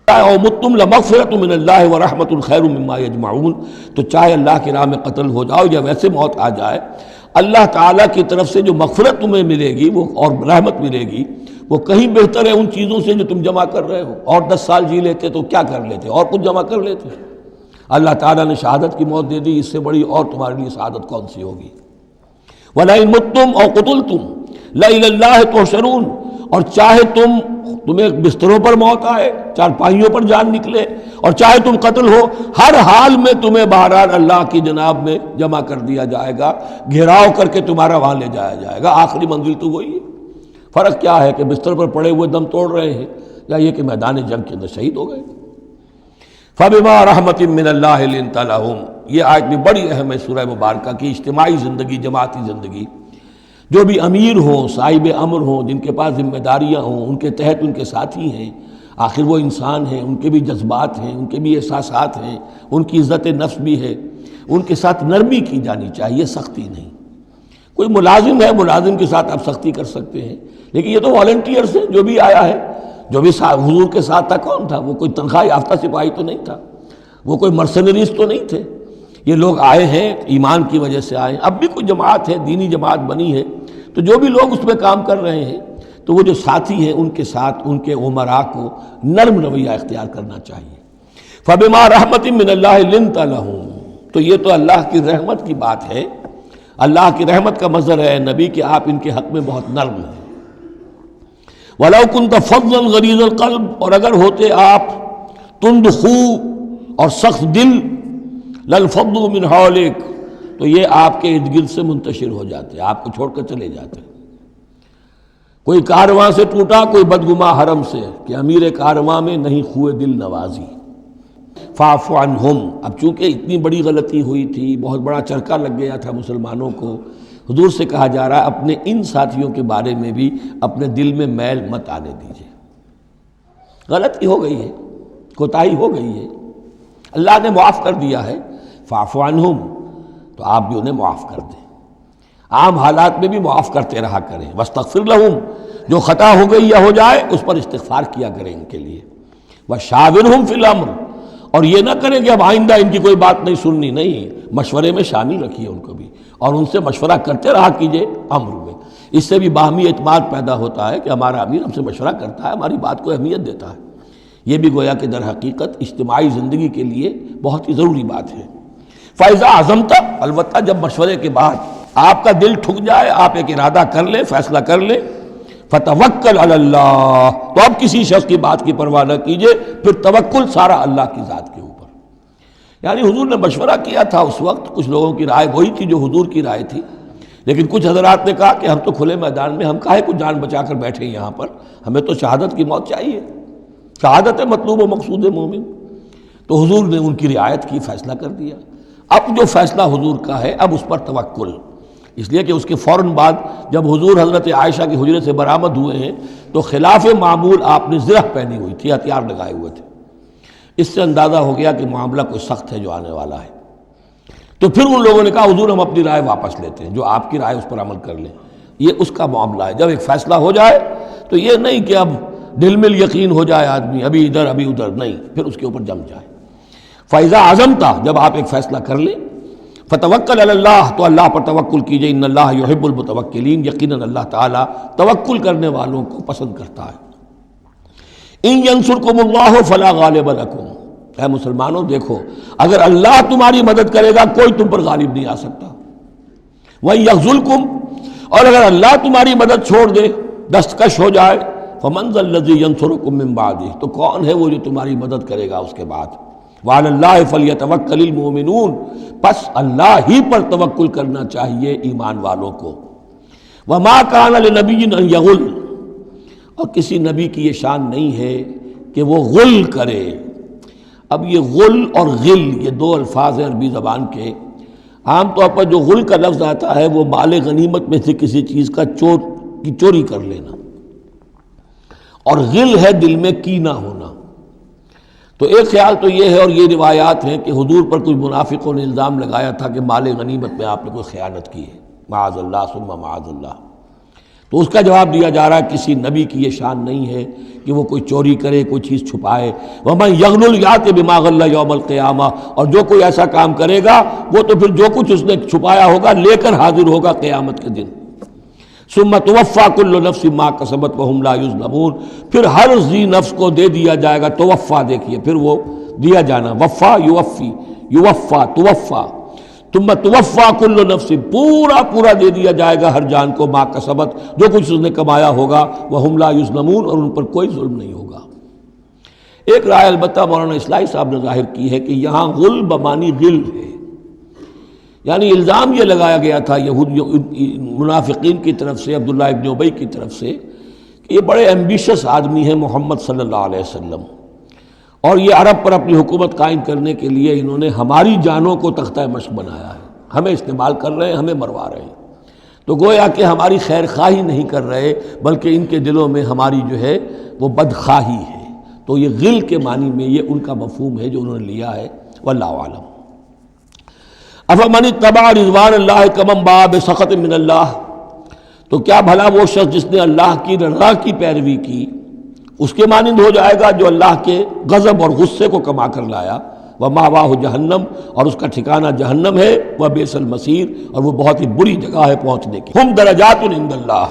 او متم لمغفرۃ من اللہ ورحمۃ خیر مما یجمعون، تو چاہے اللہ کی راہ میں قتل ہو جاؤ یا ویسے موت آ جائے، اللہ تعالیٰ کی طرف سے جو مغفرت تمہیں ملے گی وہ اور رحمت ملے گی وہ کہیں بہتر ہے ان چیزوں سے جو تم جمع کر رہے ہو۔ اور 10 سال جی لیتے تو کیا کر لیتے، اور کچھ جمع کر لیتے۔ اللہ تعالیٰ نے شہادت کی موت دے دی، اس سے بڑی اور تمہارے لیے سعادت کون سی ہوگی۔ وَلَئِن مُتُّمْ أَوْ قُتِلْتُمْ لَإِلَى اللَّهِ تُحْشَرُونَ، اور چاہے تمہیں بستروں پر موت آئے، چارپائیوں پر جان نکلے، اور چاہے تم قتل ہو، ہر حال میں تمہیں بہرحال اللہ کی جناب میں جمع کر دیا جائے گا، گھیراؤ کر کے تمہارا وہاں لے جایا جائے گا، آخری منزل تو وہی ہے۔ فرق کیا ہے کہ بستر پر پڑے ہوئے دم توڑ رہے ہیں یا یہ کہ میدان جنگ کے اندر شہید ہو گئے۔ فَبِمَا رَحْمَةٍ مِّنَ اللَّهِ لِنتَ لَهُمْ، یہ آیت بھی بڑی اہم ہے سورہ مبارکہ کی، اجتماعی زندگی، جماعتی زندگی، جو بھی امیر ہوں، صاحب امر ہوں، جن کے پاس ذمہ داریاں ہوں، ان کے تحت ان کے ساتھی ہیں، آخر وہ انسان ہیں، ان کے بھی جذبات ہیں، ان کے بھی احساسات ہیں، ان کی عزت نفس بھی ہے، ان کے ساتھ نرمی کی جانی چاہیے، سختی نہیں۔ کوئی ملازم ہے، ملازم کے ساتھ آپ سختی کر سکتے ہیں، لیکن یہ تو والنٹیئرز ہیں، جو بھی آیا ہے، جو بھی حضور کے ساتھ تھا، کون تھا وہ؟ کوئی تنخواہ یافتہ سپاہی تو نہیں تھا، وہ کوئی مرسنریز تو نہیں تھے، یہ لوگ آئے ہیں ایمان کی وجہ سے آئے ہیں۔ اب بھی کوئی جماعت ہے، دینی جماعت بنی ہے، تو جو بھی لوگ اس میں کام کر رہے ہیں تو وہ جو ساتھی ہیں ان کے ساتھ ان کے امراء کو نرم رویہ اختیار کرنا چاہیے۔ فَبِمَا رَحْمَةٍ مِّنَ اللَّهِ لِنتَ لَهُمْ، تو یہ تو اللہ کی رحمت کی بات ہے، اللہ کی رحمت کا مظہر ہے نبی کہ آپ ان کے حق میں بہت نرم ہیں۔ وَلَوْ كُنْتَ فَظًّا غَلِيظَ الْقَلْبِ، اور اگر ہوتے آپ تند خو اور سخت دل، لَانفَضُّوا مِنْ حَوْلِكَ، تو یہ آپ کے ارد گرد سے منتشر ہو جاتے، آپ کو چھوڑ کر چلے جاتے۔ کوئی کارواں سے ٹوٹا، کوئی بدگماں حرم سے، کہ امیر کارواں میں نہیں خوئے دل نوازی۔ فاعف عنہم، اب چونکہ اتنی بڑی غلطی ہوئی تھی، بہت بڑا چرکا لگ گیا تھا مسلمانوں کو، حضور سے کہا جا رہا ہے اپنے ان ساتھیوں کے بارے میں بھی اپنے دل میں میل مت آنے دیجیے۔ غلطی ہو گئی ہے، کوتاہی ہو گئی ہے، اللہ نے معاف کر دیا ہے، فاعف عنہم، تو آپ بھی انہیں معاف کر دیں، عام حالات میں بھی معاف کرتے رہا کریں۔ واستغفر لہم، جو خطا ہو گئی یا ہو جائے اس پر استغفار کیا کریں ان کے لیے۔ وشاورہم فی الامر، اور یہ نہ کریں کہ اب آئندہ ان کی کوئی بات نہیں سننی، نہیں، مشورے میں شامل رکھیے ان کو بھی، اور ان سے مشورہ کرتے رہا کیجئے امر میں۔ اس سے بھی باہمی اعتماد پیدا ہوتا ہے کہ ہمارا امیر ہم سے مشورہ کرتا ہے، ہماری بات کو اہمیت دیتا ہے۔ یہ بھی گویا کہ در حقیقت اجتماعی زندگی کے لیے بہت ہی ضروری بات ہے۔ فَإِذَا عَزَمْتَ، البتہ جب مشورے کے بعد آپ کا دل ٹھک جائے، آپ ایک ارادہ کر لیں، فیصلہ کر لیں، فَتَوَكَّلْ عَلَى اللَّهِ، تو اب کسی شخص کی بات کی پرواہ نہ کیجیے، پھر توکل سارا اللہ کی ذات کے اوپر۔ یعنی حضور نے مشورہ کیا تھا اس وقت، کچھ لوگوں کی رائے وہی تھی جو حضور کی رائے تھی، لیکن کچھ حضرات نے کہا کہ ہم تو کھلے میدان میں، ہم کاہے کو جان بچا کر بیٹھے یہاں پر، ہمیں تو شہادت کی موت چاہیے، شہادت ہے مطلوب و مقصود مومن۔ تو حضور نے ان کی رعایت کی، فیصلہ کر دیا۔ اب جو فیصلہ حضور کا ہے اب اس پر توکل، اس لیے کہ اس کے فوراً بعد جب حضور حضرت عائشہ کے حجرے سے برآمد ہوئے ہیں تو خلاف معمول آپ نے زرہ پہنی ہوئی تھی، ہتھیار لگائے ہوئے تھے۔ اس سے اندازہ ہو گیا کہ معاملہ کوئی سخت ہے جو آنے والا ہے۔ تو پھر ان لوگوں نے کہا حضور ہم اپنی رائے واپس لیتے ہیں، جو آپ کی رائے اس پر عمل کر لیں۔ یہ اس کا معاملہ ہے، جب ایک فیصلہ ہو جائے تو یہ نہیں کہ اب دل میں یقین ہو جائے آدمی، ابھی ادھر ابھی ادھر، نہیں، پھر اس کے اوپر جم جائے۔ فَإِذَا عَزَمْتَ، جب آپ ایک فیصلہ کر لیں، فَتَوَكَّلْ عَلَى اللَّهِ، تو اللہ پر توکل کیجئے، ان اللہ یحب المتوکلین، یقیناً اللہ تعالیٰ توکل کرنے والوں کو پسند کرتا ہے۔ ان ینصرکم اللہ فلا غالب لکم، اے مسلمانوں دیکھو، اگر اللہ تمہاری مدد کرے گا کوئی تم پر غالب نہیں آ سکتا۔ وَإِن یخذلکم، اور اگر اللہ تمہاری مدد چھوڑ دے، دستکش ہو جائے، فَمَنْ ذَا الَّذِي يَنصُرُكُم مِّن بَعْدِهِ، تو کون ہے وہ جو تمہاری مدد کرے گا اس کے بعد۔ وَعَلَى اللَّهِ فَلْيَتَوَكَّلِ الْمُؤْمِنُونَ، پس اللہ ہی پر توکل کرنا چاہیے ایمان والوں کو۔ وَمَا كَانَ لِنَبِيٍّ أَن يَغُلَّ، اور کسی نبی کی یہ شان نہیں ہے کہ وہ غل کرے۔ اب یہ غل اور غل یہ دو الفاظ ہیں عربی زبان کے۔ عام طور پر جو غل کا لفظ آتا ہے وہ مال غنیمت میں سے کسی چیز کا چوری کر لینا، اور غل ہے دل میں کینہ ہونا۔ تو ایک خیال تو یہ ہے، اور یہ روایات ہیں کہ حضور پر کچھ منافقوں نے الزام لگایا تھا کہ مال غنیمت میں آپ نے کوئی خیانت کی ہے، معاذ اللہ ثم معاذ اللہ۔ تو اس کا جواب دیا جا رہا ہے کسی نبی کی یہ شان نہیں ہے کہ وہ کوئی چوری کرے، کوئی چیز چھپائے۔ وَمَن يَغْلُلْ يَأْتِ بِمَا غَلَّ يَوْمَ الْقِيَامَةِ، اور جو کوئی ایسا کام کرے گا وہ تو پھر جو کچھ اس نے چھپایا ہوگا لے کر حاضر ہوگا قیامت کے دن۔ ثُمَّ تُوَفَّىٰ كُلُّ نَفْسٍ مَّا كَسَبَتْ وَهُمْ لَا يُظْلَمُونَ، پھر ہر ذی نفس کو دے دیا جائے گا، توفا دیکھیے، پھر وہ دیا جانا، وفا یوفی، یوفا توفا، ثم توفا کل نفس، پورا دے دیا جائے گا ہر جان کو، ما کسبت، جو کچھ اس نے کمایا ہوگا، وہم لا یظلمون، اور ان پر کوئی ظلم نہیں ہوگا۔ ایک رائے البتہ مولانا اصلاحی صاحب نے ظاہر کی ہے کہ یہاں غل بمانی غل ہے، یعنی الزام یہ لگایا گیا تھا منافقین کی طرف سے، عبداللہ ابن ابی کی طرف سے، کہ یہ بڑے ایمبیشس آدمی ہیں محمد صلی اللہ علیہ وسلم، اور یہ عرب پر اپنی حکومت قائم کرنے کے لیے انہوں نے ہماری جانوں کو تختہ مشق بنایا ہے، ہمیں استعمال کر رہے ہیں، ہمیں مروا رہے ہیں۔ تو گویا کہ ہماری خیر خواہی نہیں کر رہے، بلکہ ان کے دلوں میں ہماری جو ہے وہ بدخواہی ہے۔ تو یہ غل کے معنی میں یہ ان کا مفہوم ہے جو انہوں نے لیا ہے، واللہ اعلم۔ افمن اتبع رضوان اللہ کمن باء بسخط من اللہ، تو کیا بھلا وہ شخص جس نے اللہ کی رضا کی پیروی کی اس کے مانند ہو جائے گا جو اللہ کے غضب اور غصے کو کما کر لایا۔ ومأواہ جہنم، اور اس کا ٹھکانہ جہنم ہے، وبئس المصیر، اور وہ بہت ہی بری جگہ ہے پہنچنے کی۔ ہم درجات عند اللہ،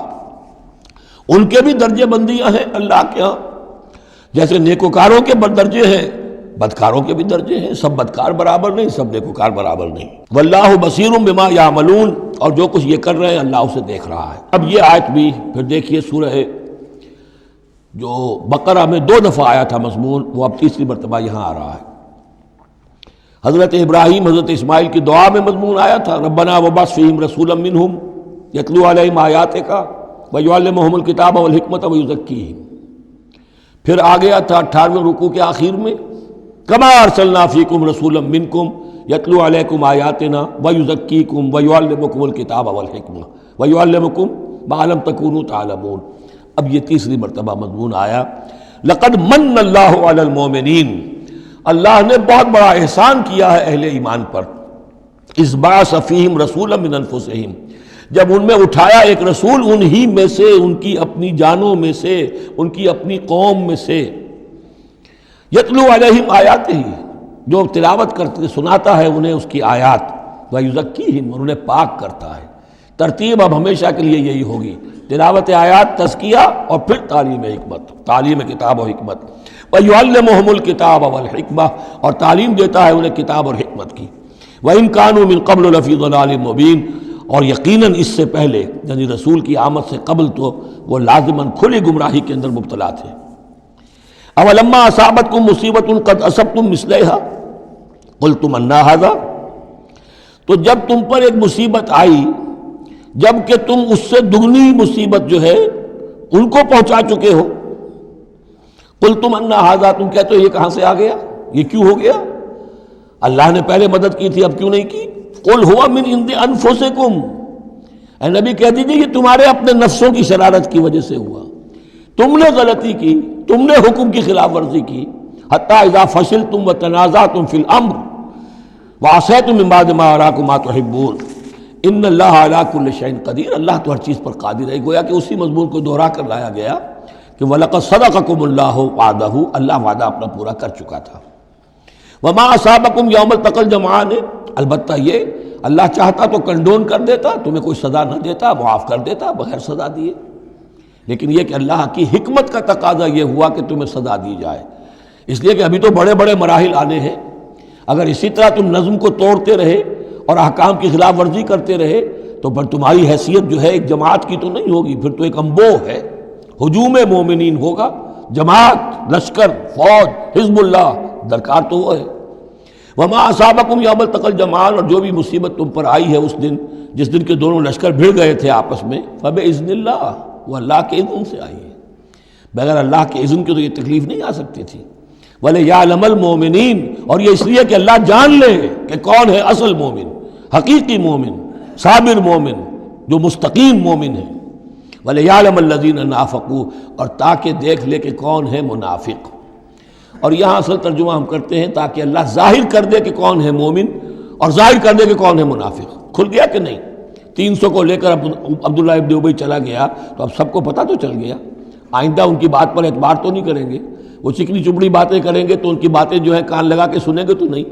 ان کے بھی درجے بندیاں ہیں اللہ کے ہاں، جیسے نیکوکاروں کے درجے ہیں بدکاروں کے بھی درجے ہیں، سب بدکار برابر نہیں، سب نیکوکار برابر نہیں۔ واللہ بصیر بما یعملون، اور جو کچھ یہ کر رہے ہیں اللہ اسے دیکھ رہا ہے۔ اب یہ آیت بھی پھر دیکھیے، سورہ جو بقرہ میں 2 دفعہ آیا تھا مضمون، وہ اب تیسری مرتبہ یہاں آ رہا ہے۔ حضرت ابراہیم حضرت اسماعیل کی دعا میں مضمون آیا تھا، ربنا وبعث فیہم رسولا منہم یتلو علیہم آیاتک ویعلمہم الکتاب والحکمۃ ویزکیہم۔ پھر آ گیا تھا 18ویں رکوع کے آخر میں، کما ارسلنا فیکم رسولا منکم یتلو علیکم آیاتنا ویزکیکم ویعلمکم الکتاب والحکمہ ویعلمکم ما لم تکونوا تعلمون۔ اب یہ تیسری مرتبہ مضمون آیا، لقد من اللہ علی المومنین، اللہ نے بہت بڑا احسان کیا ہے اہل ایمان پر، اذ بعث فیہم رسولا من انفسہم، جب ان میں اٹھایا ایک رسول انہی میں سے، ان کی اپنی جانوں میں سے، ان کی اپنی قوم میں سے، یتلو علیہم آیاتہ، جو تلاوت کرتے سناتا ہے انہیں اس کی آیات، ویزکیہم، اور انہیں پاک کرتا ہے۔ ترتیب اب ہمیشہ کے لیے یہی ہوگی، تلاوت آیات، تزکیہ، اور پھر تعلیم حکمت، تعلیم کتاب و حکمت۔ وَيُعَلِّمُهُمُ الْكِتَابَ وَالْحِكْمَةَ، اور تعلیم دیتا ہے انہیں کتاب اور حکمت کی۔ وَإِن كَانُوا مِن قَبْلُ لَفِي ضَلَالٍ مُبِينٍ، اور یقیناً اس سے پہلے یعنی رسول کی آمد سے قبل تو وہ لازماً کھلی گمراہی کے اندر مبتلا تھے۔ اولما اصابتکم مصیبۃ قد اصبتم مثلها قلتم ان ھذا، تو جب تم پر ایک مصیبت آئی جب کہ تم اس سے دگنی مصیبت جو ہے ان کو پہنچا چکے ہو، قلتم ان ھذا، تم کہتے ہو یہ کہاں سے آ گیا، یہ کیوں ہو گیا، اللہ نے پہلے مدد کی تھی اب کیوں نہیں کی۔ قل هو من عند انفسکم، اے نبی کہہ دیجیے یہ تمہارے اپنے نفسوں کی شرارت کی وجہ سے ہوا، تم نے غلطی کی، تم نے حکم کی خلاف ورزی کی۔ حتی اذا فشلتم وتنازعتم فی الامر وعصیتم من بعد ما اراکم ما تحبون ان اللہ علی کل شیء قدیر، اللہ تو ہر چیز پر قادر ہے۔ گویا کہ اسی مضمون کو دہرا کر لایا گیا کہ وَلَقَدْ صَدَقَكُمُ اللَّهُ وَعْدَهُ، اللہ وعدہ اپنا پورا کر چکا تھا۔ وَمَا أَصَابَكُمْ يَوْمَ الْتَقَى الْجَمْعَانِ، البتہ یہ اللہ چاہتا تو کنڈون کر دیتا، تمہیں کوئی سزا نہ دیتا، معاف کر دیتا بغیر سزا دیے، لیکن یہ کہ اللہ کی حکمت کا تقاضا یہ ہوا کہ تمہیں سزا دی جائے، اس لیے کہ ابھی تو بڑے بڑے مراحل آنے ہیں۔ اگر اسی طرح تم نظم کو توڑتے رہے اور احکام کی خلاف ورزی کرتے رہے تو پھر تمہاری حیثیت جو ہے ایک جماعت کی تو نہیں ہوگی، پھر تو ایک انبوہ ہے، ہجوم مومنین ہوگا، جماعت، لشکر، فوج، حزب اللہ درکار تو وہ ہے۔ وما اصابکم یوم التقى الجمعان، اور جو بھی مصیبت تم پر آئی ہے اس دن جس دن کے دونوں لشکر بھڑ گئے تھے آپس میں، فباذن اللہ، وہ اللہ کے اذن سے آئی ہے، بغیر اللہ کے اذن کے تو یہ تکلیف نہیں آ سکتی تھی۔ وَلِيَعْلَمَ الْمُؤْمِنِينَ، اور یہ اس لیے کہ اللہ جان لے کہ کون ہے اصل مومن، حقیقی مومن، صابر مومن، جو مستقیم مومن ہے۔ وَلِيَعْلَمَ الَّذِينَ نَافَقُوا، اور تاکہ دیکھ لے کہ کون ہے منافق۔ اور یہاں اصل ترجمہ ہم کرتے ہیں تاکہ اللہ ظاہر کر دے کہ کون ہے مومن اور ظاہر کر دے کہ کون ہے منافق۔ کھل گیا کہ نہیں؟ 300 کو لے کر عبداللہ ابن ابی چلا گیا تو اب سب کو پتہ تو چل گیا، آئندہ ان کی بات پر اعتبار تو نہیں کریں گے، وہ چکنی چپڑی باتیں کریں گے تو ان کی باتیں جو ہے کان لگا کے سنیں گے تو نہیں۔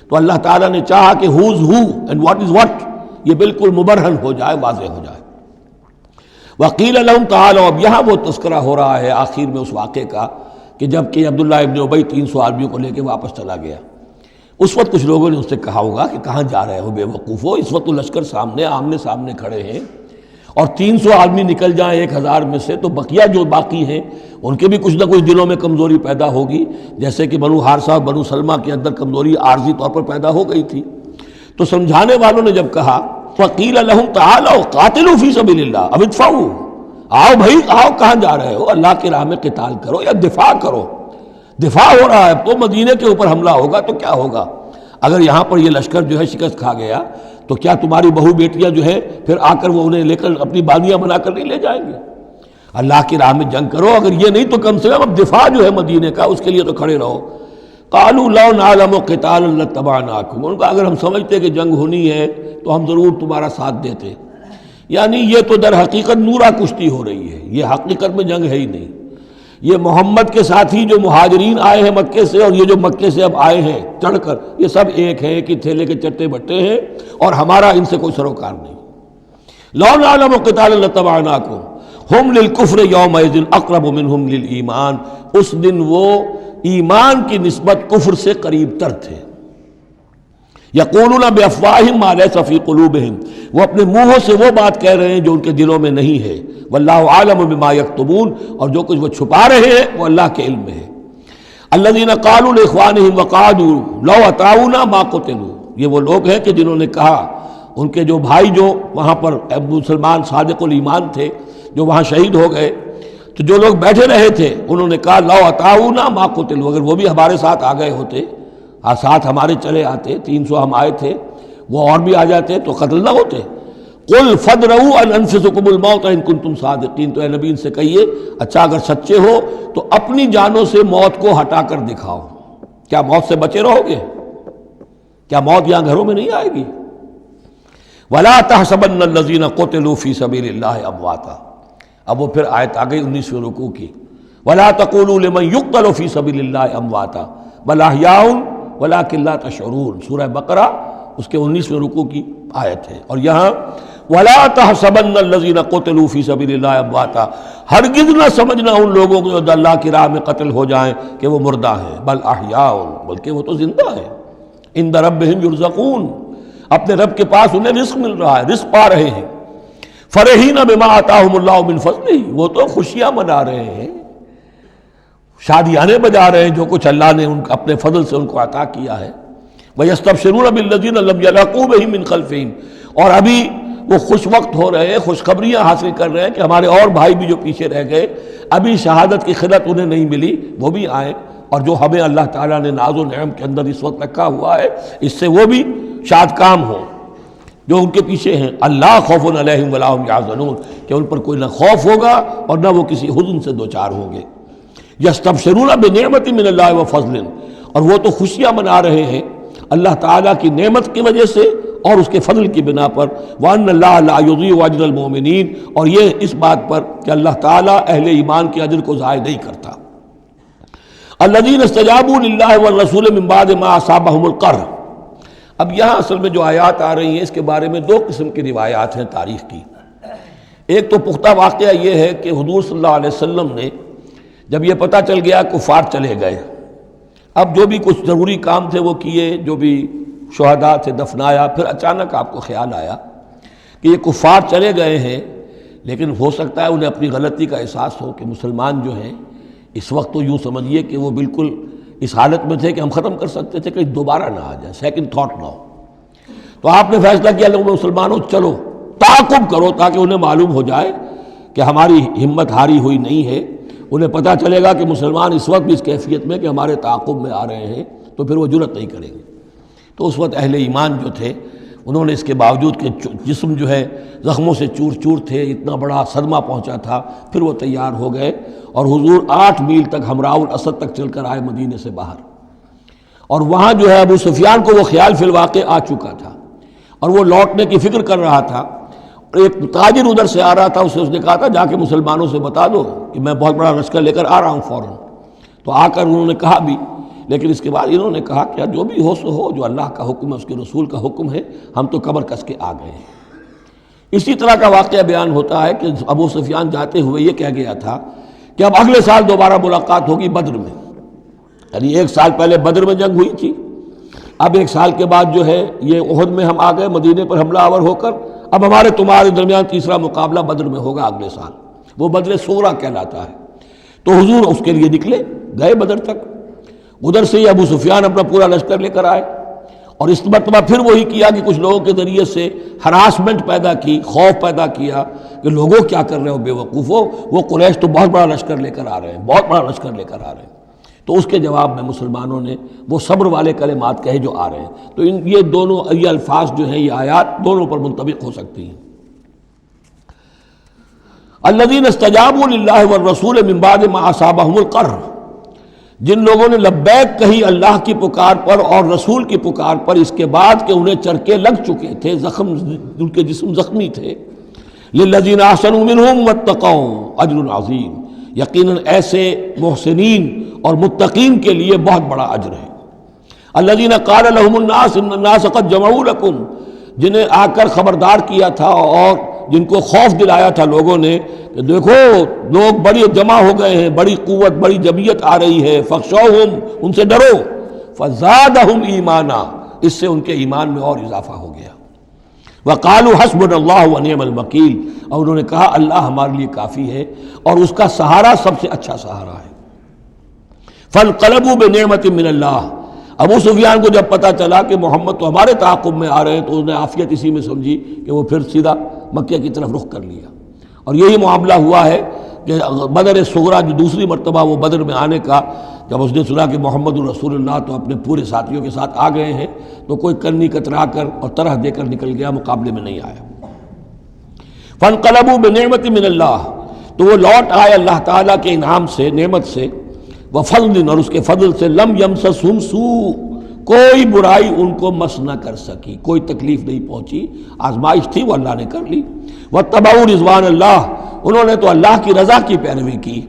تو اللہ تعالیٰ نے چاہا کہ who's who and what is what یہ بالکل مبرہن ہو جائے، واضح ہو جائے۔ وقیل لہم تعالوا، اب یہاں وہ تذکرہ ہو رہا ہے آخر میں اس واقعے کا کہ جب کہ عبداللہ ابن ابی 300 آدمیوں کو لے کے واپس چلا گیا، اس وقت کچھ لوگوں نے اس سے کہا ہوگا کہ کہاں جا رہے ہو بے وقوفو، اس وقت تو لشکر سامنے آمنے سامنے کھڑے ہیں اور 300 آدمی نکل جائیں 1000 میں سے تو بقیہ جو باقی ہیں ان کے بھی کچھ نہ کچھ دلوں میں کمزوری پیدا ہوگی، جیسے کہ بنو حارثہ اور بنو سلمہ کے اندر کمزوری عارضی طور پر پیدا ہو گئی تھی۔ تو سمجھانے والوں نے جب کہا فقیل لہم تعالوا قاتلوا فی سبیل اللہ اب ادفعوا، آؤ بھائی آؤ، کہاں جا رہے ہو، اللہ کی راہ میں قتال کرو یا دفاع کرو۔ دفاع ہو رہا ہے تو مدینے کے اوپر حملہ ہوگا تو کیا ہوگا، اگر یہاں پر یہ لشکر جو ہے شکست کھا گیا تو کیا تمہاری بہو بیٹیاں جو ہے پھر آ کر وہ انہیں لے کر اپنی باندیاں بنا کر نہیں لے جائیں گے؟ اللہ کی راہ میں جنگ کرو، اگر یہ نہیں تو کم سے کم اب دفاع جو ہے مدینے کا اس کے لیے تو کھڑے رہو۔ قالوا لو نعلم قتالا لاتبعناکم، ان کا اگر ہم سمجھتے کہ جنگ ہونی ہے تو ہم ضرور تمہارا ساتھ دیتے، یعنی یہ تو در حقیقت نورا کشتی ہو رہی ہے، یہ حقیقت میں جنگ ہے ہی نہیں۔ یہ محمد کے ساتھی جو مہاجرین آئے ہیں مکے سے اور یہ جو مکے سے اب آئے ہیں چڑھ کر، یہ سب ایک ہیں، ایک ہی تھیلے کے چٹے بٹے ہیں اور ہمارا ان سے کوئی سروکار نہیں۔ لو نعلم قتالا لاتبعناکم ہم للکفر یومئذ اقرب منہم للایمان، اس دن وہ ایمان کی نسبت کفر سے قریب تر تھے۔ یقولون بافواہہم ما لیس فی قلوبہم، وہ اپنے منہوں سے وہ بات کہہ رہے ہیں جو ان کے دلوں میں نہیں ہے۔ واللہ عالم بما یکتمون، اور جو کچھ وہ چھپا رہے ہیں وہ اللہ کے علم میں ہے۔ الذین قالوا لاخوانہم وقعدوا لو اطاعونا ما قتلوا، یہ وہ لوگ ہیں کہ جنہوں نے کہا، ان کے جو بھائی جو وہاں پر ابو سلمان صادق الایمان تھے جو وہاں شہید ہو گئے، تو جو لوگ بیٹھے رہے تھے انہوں نے کہا لو اطاعونا ما قتلوا، اگر وہ بھی ہمارے ساتھ آ گئے ہوتے، ساتھ ہمارے چلے آتے، 300 ہم آئے تھے، وہ اور بھی آ جاتے تو قتل نہ ہوتے۔ قل فادرؤوا عن انفسکم الموت ان کنتم صادقین، تو اے نبی ان سے کہیے اچھا اگر سچے ہو تو اپنی جانوں سے موت کو ہٹا کر دکھاؤ، کیا موت سے بچے رہو گے؟ کیا موت یہاں گھروں میں نہیں آئے گی؟ ولا تحسبن الذین قتلوا فی سبیل اللہ امواتا، اب وہ پھر آیت آ گئی 19ویں رکوع کی، ولا تقولوا لمن یقتل فی سبیل اللہ امواتا بل احیاء ولکن لا تشعرون، سورہ بقرہ اس کے 19ویں رکوع کی آیت ہے۔ اور یہاں وَلَا تَحْسَبَنَّ الَّذِينَ قُتِلُوا فِي سَبِيلِ اللَّهِ أَمْوَاتًا، ہرگز نہ سمجھنا ان لوگوں کو جو اللہ کی راہ میں قتل ہو جائیں کہ وہ مردہ ہیں، بل احیاء، بلکہ وہ تو زندہ ہیں، عند ربہم یرزقون، اپنے رب کے پاس انہیں رزق مل رہا ہے، رزق پا رہے ہیں، فرحین بما آتاہم اللہ من فضلہ، وہ تو خوشیاں منا رہے ہیں، شادیانے بجا رہے ہیں جو کچھ اللہ نے اپنے فضل سے ان کو عطا کیا ہے، وَيَسْتَبْشِرُونَ بِالَّذِينَ لَمْ يَلْحَقُوا بِهِم مِّن خَلْفِهِمْ، اور ابھی وہ خوش وقت ہو رہے ہیں، خوشخبریاں حاصل کر رہے ہیں کہ ہمارے اور بھائی بھی جو پیچھے رہ گئے، ابھی شہادت کی خلت انہیں نہیں ملی، وہ بھی آئیں، اور جو ہمیں اللہ تعالیٰ نے ناز و نعم کے اندر اس وقت رکھا ہوا ہے اس سے وہ بھی شاد کام ہوں جو ان کے پیچھے ہیں۔ اللہ خوف علیہم ولا هم یحزنون، کہ ان پر کوئی نہ خوف ہوگا اور نہ وہ کسی حزن سے دوچار ہوں گے۔ یستبشرون بنعمت من اللہ وفضل، اور وہ تو خوشیاں منا رہے ہیں اللہ تعالیٰ کی نعمت کی وجہ سے اور اس کے فضل کی بنا پر، وَأَنَّ اللَّهَ لَا يُضِيعُ أَجْرَ الْمُؤْمِنِينَ، اور یہ اس بات پر کہ اللہ تعالیٰ اہل ایمان کے اجر کو ضائع نہیں کرتا۔ الَّذِينَ اسْتَجَابُوا لِلَّهِ وَالرَّسُولِ مِن بَعْدِ مَا أَصَابَهُمُ الْقَرْحُ۔ اب یہاں اصل میں جو آیات آ رہی ہیں اس کے بارے میں دو قسم کی روایات ہیں تاریخ کی۔ ایک تو پختہ واقعہ یہ ہے کہ حضور صلی اللہ علیہ وسلم نے جب یہ پتہ چل گیا کفار چلے گئے، اب جو بھی کچھ ضروری کام تھے وہ کیے، جو بھی شہداء تھے دفنایا، پھر اچانک آپ کو خیال آیا کہ یہ کفار چلے گئے ہیں، لیکن ہو سکتا ہے انہیں اپنی غلطی کا احساس ہو کہ مسلمان جو ہیں اس وقت تو یوں سمجھیے کہ وہ بالکل اس حالت میں تھے کہ ہم ختم کر سکتے تھے کہ دوبارہ نہ آ جائے، سیکنڈ تھاٹ نہ ہو۔ تو آپ نے فیصلہ کیا لوگوں مسلمانوں چلو تعاقب کرو تاکہ انہیں معلوم ہو جائے کہ ہماری ہمت ہاری ہوئی نہیں ہے، انہیں پتہ چلے گا کہ مسلمان اس وقت بھی اس کیفیت میں کہ ہمارے تعاقب میں آ رہے ہیں، تو پھر وہ جرأت نہیں کریں گے۔ تو اس وقت اہل ایمان جو تھے انہوں نے اس کے باوجود کہ جسم جو ہے زخموں سے چور چور تھے، اتنا بڑا صدمہ پہنچا تھا، پھر وہ تیار ہو گئے اور حضور 8 میل تک حمراء الاسد تک چل کر آئے مدینے سے باہر، اور وہاں جو ہے ابو سفیان کو وہ خیال فی الواقع آ چکا تھا اور وہ لوٹنے کی فکر کر رہا تھا۔ ایک تاجر ادھر سے آ رہا تھا، اس نے کہا تھا جا کے مسلمانوں سے بتا دو کہ میں بہت بڑا لشکر لے کر آ رہا ہوں فوراً۔ تو آ کر انہوں نے کہا بھی، لیکن اس کے بعد انہوں نے کہا کہ جو بھی ہو سو ہو، جو اللہ کا حکم ہے اس کے رسول کا حکم ہے، ہم تو کمر کس کے آ گئے ہیں۔ اسی طرح کا واقعہ بیان ہوتا ہے کہ ابو سفیان جاتے ہوئے یہ کہہ گیا تھا کہ اب اگلے سال دوبارہ ملاقات ہوگی بدر میں، یعنی 1 سال پہلے بدر میں جنگ ہوئی تھی، اب 1 سال کے بعد جو ہے یہ احد میں ہم آ گئے مدینے پر حملہ آور ہو کر، اب ہمارے تمہارے درمیان تیسرا مقابلہ بدر میں ہوگا اگلے سال، وہ بدر صغریٰ کہلاتا ہے۔ تو حضور اس کے لیے نکلے، گئے بدر تک، ادھر سے ہی ابو سفیان اپنا پورا لشکر لے کر آئے، اور اس مرتبہ پھر وہی کیا کہ کچھ لوگوں کے ذریعے سے ہراسمنٹ پیدا کی، خوف پیدا کیا کہ لوگوں کیا کر رہے ہو بے وقوفو، وہ قریش تو بہت بڑا لشکر لے کر آ رہے ہیں، بہت بڑا لشکر لے کر آ رہے ہیں۔ تو اس کے جواب میں مسلمانوں نے وہ صبر والے کلمات کہے جو آ رہے ہیں۔ تو یہ دونوں یہ الفاظ جو ہیں، یہ آیات دونوں پر منطبق ہو سکتی ہیں۔ الذین استجابوا للہ والرسول من بعد ما اصابہم القرح، جن لوگوں نے لبیک کہی اللہ کی پکار پر اور رسول کی پکار پر اس کے بعد کہ انہیں چرکے لگ چکے تھے، زخم ان کے جسم زخمی تھے، للذین احسنوا منہم واتقوا اجر عظیم، یقیناً ایسے محسنین اور متقین کے لیے بہت بڑا اجر ہے۔ الذین قال لهم الناس ان الناس قد جمعوا لكم، جنہیں آ کر خبردار کیا تھا اور جن کو خوف دلایا تھا لوگوں نے کہ دیکھو لوگ بڑی جمع ہو گئے ہیں، بڑی قوت بڑی جمعیت آ رہی ہے، فخشوہم، ان سے ڈرو، فزادہم ایمانا، اس سے ان کے ایمان میں اور اضافہ ہو گیا۔ وقالوا حسبنا اللہ ونعم الوکیل، اور انہوں نے کہا اللہ ہمارے لیے کافی ہے اور اس کا سہارا سب سے اچھا سہارا ہے۔ فانقلبوا بنعمت من اللہ، ابو سفیان کو جب پتہ چلا کہ محمد تو ہمارے تعاقب میں آ رہے ہیں تو انہوں نے عافیت اسی میں سمجھی کہ وہ پھر سیدھا مکہ کی طرف رخ کر لیا، اور یہی معاملہ ہوا ہے کہ بدر صغریٰ جو دوسری مرتبہ وہ بدر میں آنے کا، جب اس نے سنا کہ محمد الرسول اللہ تو اپنے پورے ساتھیوں کے ساتھ آ گئے ہیں، تو کوئی کنی کترا کر اور طرح دے کر نکل گیا، مقابلے میں نہیں آیا۔ فانقلبوا بنعمت من اللہ، تو وہ لوٹ آئے اللہ تعالیٰ کے انعام سے، نعمت سے، وفضل، اور اس کے فضل سے، لم یمسسہم سوء، کوئی برائی ان کو مس نہ کر سکی، کوئی تکلیف نہیں پہنچی، آزمائش تھی وہ اللہ نے کر لی۔ واتبعوا رضوان اللہ، انہوں نے تو اللہ کی رضا کی پیروی کی،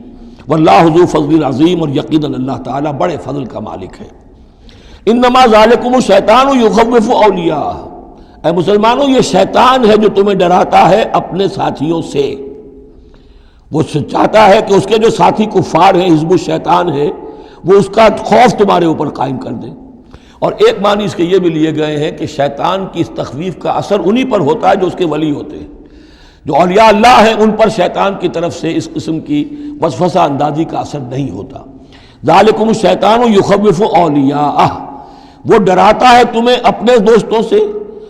واللہ ذو فضل عظیم، اور یقیناً اللہ تعالیٰ بڑے فضل کا مالک ہے۔ انما ذالکم الشیطان یخوف اولیاء، اے مسلمانوں یہ شیطان ہے جو تمہیں ڈراتا ہے اپنے ساتھیوں سے، وہ چاہتا ہے کہ اس کے جو ساتھی کفار ہیں، حزب الشیطان ہے، وہ اس کا خوف تمہارے اوپر قائم کر دیں۔ اور ایک معنی اس کے یہ بھی لیے گئے ہیں کہ شیطان کی اس تخویف کا اثر انہی پر ہوتا ہے جو اس کے ولی ہوتے ہیں، جو اولیاء اللہ ہیں ان پر شیطان کی طرف سے اس قسم کی وسوسہ اندازی کا اثر نہیں ہوتا۔ ذالکم الشیطان یخوف اولیاءہ، وہ ڈراتا ہے تمہیں اپنے دوستوں سے،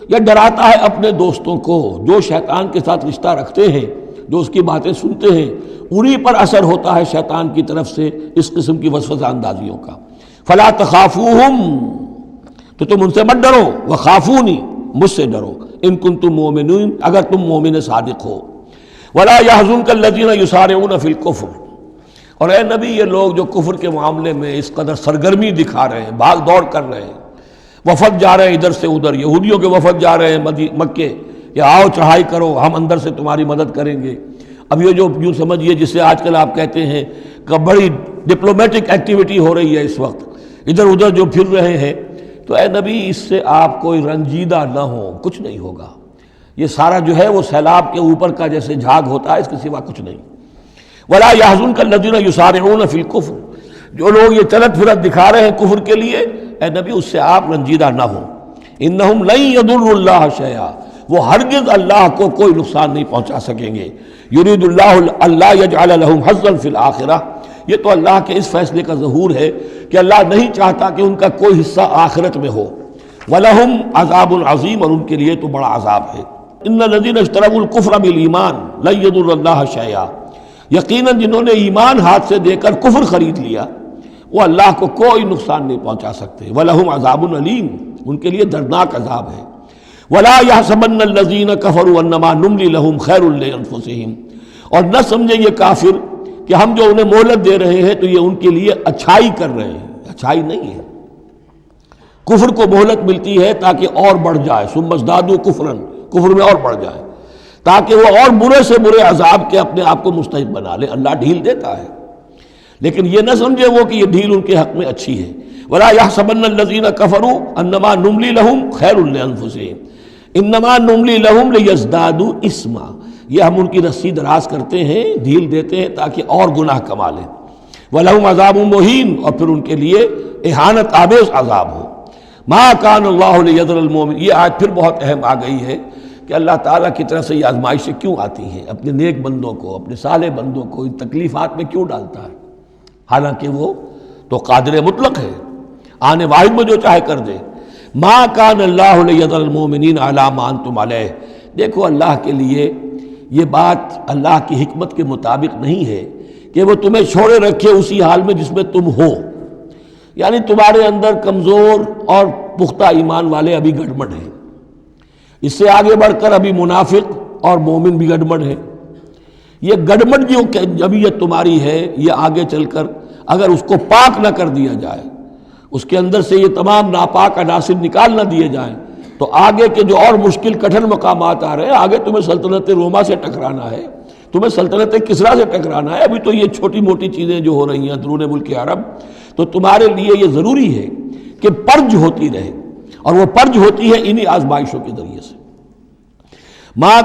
یا ڈراتا ہے اپنے دوستوں کو جو شیطان کے ساتھ رشتہ رکھتے ہیں، جو اس کی باتیں سنتے ہیں، انہی پر اثر ہوتا ہے شیطان کی طرف سے اس قسم کی وسوسہ اندازیوں کا۔ فلا تخافوہم، تو تم ان سے مت ڈرو، وخافونی، مجھ سے ڈرو، ان کنتم مومنین، اگر تم مومن صادق ہو۔ ولا يحزنک الذین یسارعون فی الکفر، اور اے نبی یہ لوگ جو کفر کے معاملے میں اس قدر سرگرمی دکھا رہے ہیں، بھاگ دوڑ کر رہے ہیں، وفد جا رہے ہیں ادھر سے ادھر، یہودیوں کے وفد جا رہے ہیں مکے کہ آؤ چڑھائی کرو، ہم اندر سے تمہاری مدد کریں گے۔ اب یہ جو یوں سمجھیے جسے آج کل آپ کہتے ہیں کہ بڑی ڈپلومیٹک ایکٹیویٹی ہو رہی ہے اس وقت، ادھر ادھر جو پھر رہے ہیں، تو اے نبی اس سے آپ کوئی رنجیدہ نہ ہو، کچھ نہیں ہوگا، یہ سارا جو ہے وہ سیلاب کے اوپر کا جیسے جھاگ ہوتا ہے، اس کے سوا کچھ نہیں۔ ولا يحزنک الذین یسارعون فی الکفر، جو لوگ یہ چلت پھرت دکھا رہے ہیں کفر کے لیے، اے نبی اس سے آپ رنجیدہ نہ ہوں۔ انہم لن یضروا اللہ شیئا، وہ ہرگز اللہ کو کوئی نقصان نہیں پہنچا سکیں گے۔ یرید اللہ اللہ یجعل لہم حظا فی الآخرہ، یہ تو اللہ کے اس فیصلے کا ظہور ہے کہ اللہ نہیں چاہتا کہ ان کا کوئی حصہ آخرت میں ہو۔ وَلَهُمْ عَذَابٌ عَظِيمٌ، اور ان کے لیے تو بڑا عذاب ہے۔ إِنَّ الَّذِينَ اشْتَرَوُا الْكُفْرَ بِالْإِيمَانِ لَن يَضُرُّوا اللَّهَ شَيْئًا، یقیناً جنہوں نے ایمان ہاتھ سے دے کر کفر خرید لیا وہ اللہ کو کوئی نقصان نہیں پہنچا سکتے۔ وَلَهُمْ عَذَابٌ أَلِيمٌ، ان کے لیے دردناک عذاب ہے۔ وَلَا يَحْسَبَنَّ الَّذِينَ كَفَرُوا أَنَّمَا نُمْلِي لَهُمْ خَيْرٌ لِأَنفُسِهِمْ، اور نہ سمجھیں یہ کافر کہ ہم جو انہیں مہلت دے رہے ہیں تو یہ ان کے لیے اچھائی کر رہے ہیں، اچھائی نہیں ہے۔ کفر کو مہلت ملتی ہے تاکہ اور بڑھ جائے، ثم ازدادوا کفرا، کفر میں اور بڑھ جائے، تاکہ وہ اور برے سے برے عذاب کے اپنے آپ کو مستحق بنا لے۔ اللہ ڈھیل دیتا ہے، لیکن یہ نہ سمجھے وہ کہ یہ ڈھیل ان کے حق میں اچھی ہے۔ ولا يحسبن الذين كفروا انما نملي لهم خير لانفسهم انما نملي لهم ليزدادوا اثما، یہ ہم ان کی رسی دراز کرتے ہیں، ڈھیل دیتے ہیں تاکہ اور گناہ کما لیں۔ وَلَهُمْ عَذَابٌ مُّهِينٌ، اور پھر ان کے لیے اہانت آمیز عذاب ہو۔ مَا كَانَ اللَّهُ لِيَذَرَ الْمُؤْمِنِينَ، یہ آیت پھر بہت اہم آ گئی ہے کہ اللہ تعالیٰ کی طرف سے یہ آزمائشیں کیوں آتی ہیں، اپنے نیک بندوں کو، اپنے صالح بندوں کو ان تکلیفات میں کیوں ڈالتا ہے، حالانکہ وہ تو قادر مطلق ہے، آنے واحد میں جو چاہے کر دے۔ مَا كَانَ اللَّهُ لِيَذَرَ الْمُؤْمِنِينَ عَلَىٰ مَا أَنْتُمْ عَلَيْهِ، دیکھو اللہ کے لیے یہ بات اللہ کی حکمت کے مطابق نہیں ہے کہ وہ تمہیں چھوڑے رکھے اسی حال میں جس میں تم ہو، یعنی تمہارے اندر کمزور اور پختہ ایمان والے ابھی گڑبڑ ہیں، اس سے آگے بڑھ کر ابھی منافق اور مومن بھی گڑبڑ ہیں۔ یہ گڑبڑ جو جبیت تمہاری ہے، یہ آگے چل کر اگر اس کو پاک نہ کر دیا جائے، اس کے اندر سے یہ تمام ناپاک عناصر نکال نہ دیے جائیں، تو آگے کے جو اور مشکل کٹھن مقامات آ رہے ہیں، آگے تمہیں سلطنت روما سے ٹکرانا ہے، تمہیں سلطنت کسریٰ سے ٹکرانا ہے، ابھی تو یہ چھوٹی موٹی چیزیں جو ہو رہی ہیں درون ملک عرب، تو تمہارے لیے یہ ضروری ہے کہ پرج ہوتی رہے، اور وہ پرج ہوتی ہے انہی آزمائشوں کے ذریعے سے۔ ما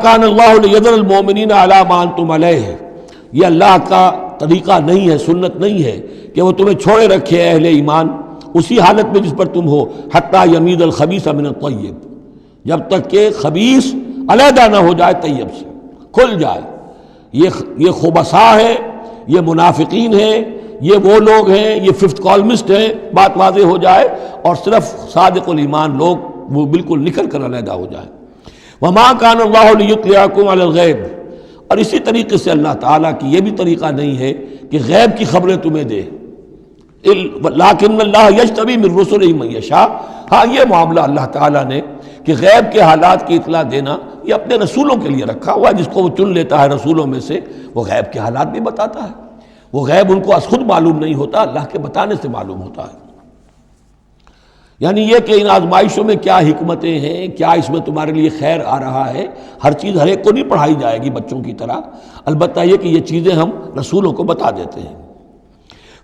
کان اللہ لیذر المؤمنین علی ما انتم علیہ، یہ اللہ کا طریقہ نہیں ہے، سنت نہیں ہے کہ وہ تمہیں چھوڑے رکھے اہل ایمان اسی حالت میں جس پر تم ہو، حتی یمیز الخبیث من الطیب، جب تک کہ خبیث علیحدہ نہ ہو جائے طیب سے، کھل جائے۔ یہ خبثاء ہے، یہ منافقین ہیں، یہ وہ لوگ ہیں، یہ ففتھ کالمسٹ ہیں، بات واضح ہو جائے، اور صرف صادق الایمان لوگ وہ بالکل نکل کر علیحدہ ہو جائیں۔ وما کان اللہ لیطلعکم علی الغیب، اور اسی طریقے سے اللہ تعالیٰ کی یہ بھی طریقہ نہیں ہے کہ غیب کی خبریں تمہیں دے، لیکن اللہ یجتبی من رسلہ من یشاء، ہاں یہ معاملہ اللہ تعالیٰ نے کہ غیب کے حالات کی اطلاع دینا یہ اپنے رسولوں کے لیے رکھا ہوا ہے، جس کو وہ چن لیتا ہے رسولوں میں سے وہ غیب کے حالات بھی بتاتا ہے۔ وہ غیب ان کو از خود معلوم نہیں ہوتا، اللہ کے بتانے سے معلوم ہوتا ہے۔ یعنی یہ کہ ان آزمائشوں میں کیا حکمتیں ہیں، کیا اس میں تمہارے لیے خیر آ رہا ہے، ہر چیز ہر ایک کو نہیں پڑھائی جائے گی بچوں کی طرح، البتہ یہ کہ یہ چیزیں ہم رسولوں کو بتا دیتے ہیں۔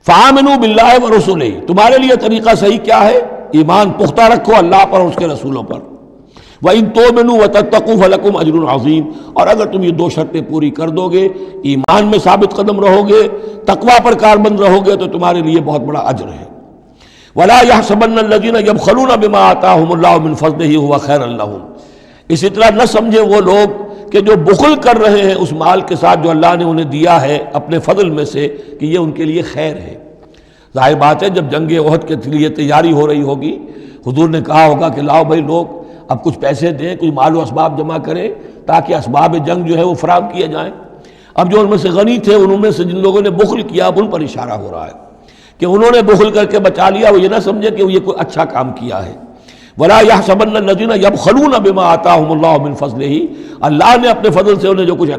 فآمنوا باللہ ورسلہ، تمہارے لیے طریقہ صحیح کیا ہے ایمان پختہ رکھو اللہ پر اور اس کے رسولوں پر. وَإِن تُؤْمِنُوا وَتَتَّقُوا فَلَكُمْ أَجْرٌ عَظِيمٌ. اور اگر تم یہ دو شرطیں پوری کر دو گے، ایمان میں ثابت قدم رہو گے، تقوی پر کاربند رہو گے، تو تمہارے لیے بہت بڑا اجر ہے. وَلَا يَحْسَبَنَّ الَّذِينَ يَبْخَلُونَ بِمَا آتَاهُمُ اللَّهُ مِنْ فَضْلِهِ هُوَ خَيْرًا لَّهُمْ. اسی طرح نہ سمجھے وہ لوگ کہ جو بخل کر رہے ہیں اس مال کے ساتھ جو اللہ نے انہیں دیا ہے اپنے فضل میں سے، کہ یہ ان کے لیے خیر ہے. ظاہر بات ہے جب جنگ احد کے لیے تیاری ہو رہی ہوگی، حضور نے کہا ہوگا کہ لاؤ بھائی لوگ اب کچھ پیسے دیں، کچھ مال و اسباب جمع کریں تاکہ اسباب جنگ جو ہے وہ فراہم کیے جائیں. اب جو ان میں سے غنی تھے، انہوں میں سے جن لوگوں نے بخل کیا، اب ان پر اشارہ ہو رہا ہے کہ انہوں نے بخل کر کے بچا لیا، وہ یہ نہ سمجھے کہ یہ کوئی اچھا کام کیا ہے. وَلَا يَحْسَبَنَّ الَّذِينَ يَبْخَلُونَ بِمَا آتَاهُمُ اللَّهُ مِنْ فَضْلِهِ. اللہ نے اپنے فضل سے انہیں جو کچھ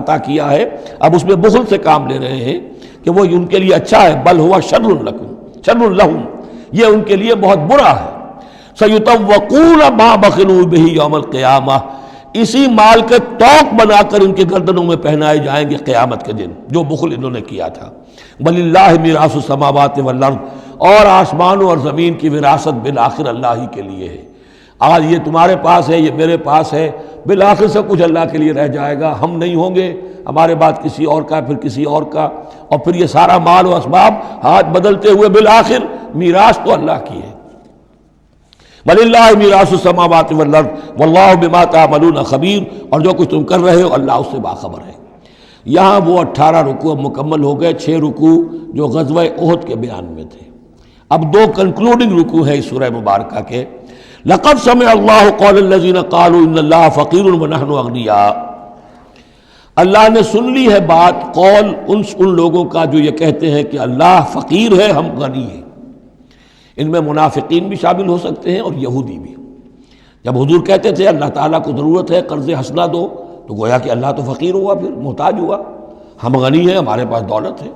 عطا کیا ہے، اب اس میں بخل سے کام لے رہے ہیں کہ وہ ان کے لیے اچھا ہے. بل ہوا شر لہم، یہ ان کے لیے بہت برا ہے. سَيُطَوَّقُونَ مَا بَخِلُوا بِهِ يَوْمَ الْقِيَامَةِ. اسی مال کے توق بنا کر ان کے گردنوں میں پہنائے جائیں گے قیامت کے دن، جو بخل انہوں نے کیا تھا. وَلِلَّهِ مِيرَاثُ السَّمَاوَاتِ وَالْأَرْضِ. اور آسمانوں اور زمین کی وراثت بالآخر اللہ ہی کے لیے ہے. آج یہ تمہارے پاس ہے، یہ میرے پاس ہے، بالآخر سب کچھ اللہ کے لیے رہ جائے گا. ہم نہیں ہوں گے، ہمارے بعد کسی اور کا، پھر کسی اور کا، اور پھر یہ سارا مال و اسباب ہاتھ بدلتے ہوئے بالآخر میراث تو اللہ کی ہے. وَلِلَّهِ مِيرَاثُ السَّمَاوَاتِ وَالْأَرْضِ وَاللَّهُ بِمَا تَعْمَلُونَ خَبِيرٌ. اور جو کچھ تم کر رہے ہو اللہ اس سے باخبر ہے. یہاں وہ 18 رکوع اب مکمل ہو گئے، 6 رکوع جو غزوہ احد کے بیان میں تھے. اب 2 کنکلوڈنگ رکوع ہے اس سورہ مبارکہ کے. لَقَدْ سَمِعَ اللَّهُ قَوْلَ الَّذِينَ قَالُوا إِنَّ اللَّهَ فَقِيرٌ وَنَحْنُ أَغْنِيَاءُ. اللہ نے سن لی ہے بات، قول ان لوگوں کا جو یہ کہتے ہیں کہ اللہ فقیر ہے، ہم غنی ہیں. ان میں منافقین بھی شامل ہو سکتے ہیں اور یہودی بھی. جب حضور کہتے تھے اللہ تعالیٰ کو ضرورت ہے قرض حسنہ دو، تو گویا کہ اللہ تو فقیر ہوا، پھر محتاج ہوا. ہم غنی ہیں، ہمارے پاس دولت ہے.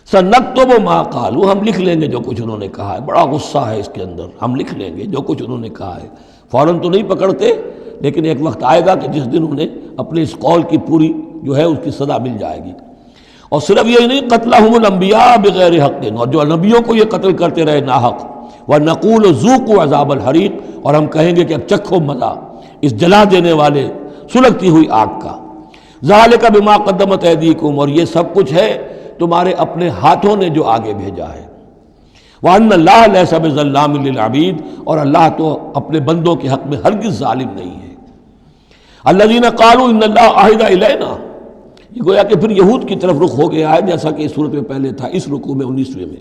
سَنَكْتُبُ مَا قَالُوا. ہم لکھ لیں گے جو کچھ انہوں نے کہا ہے. بڑا غصہ ہے اس کے اندر. ہم لکھ لیں گے جو کچھ انہوں نے کہا ہے. فوراً تو نہیں پکڑتے، لیکن ایک وقت آئے گا کہ جس دن انہیں اپنے اس قول کی پوری جو ہے اس کی سزا مل جائے گی. اور صرف یہی نہیں، قتلہم الانبیاء بغیر حق. اور جو نبیوں کو یہ قتل کرتے رہے ناحق. وَنَقُولُ ذُوقُوا عَذَابَ الْحَرِيقِ. اور ہم کہیں گے کہ اب چکھو مزہ اس جلا دینے والے سلگتی ہوئی آگ کا. ذَلِكَ بِمَا قَدَّمَتْ أَيْدِيكُمْ. اور یہ سب کچھ ہے تمہارے اپنے ہاتھوں نے جو آگے بھیجا ہے. وَأَنَّ اللَّهَ لَيْسَ بِظَلَّامٍ لِّلْعَبِيدِ. اور اللہ تو اپنے بندوں کے حق میں ہرگز ظالم نہیں ہے. الَّذِينَ قَالُوا إِنَّ اللَّهَ عَهِدَ إِلَيْنَا. یہ گویا کہ پھر یہود کی طرف رخ ہو گیا ہے، جیسا کہ اس صورت میں پہلے تھا. اس رکوع میں 19ویں میں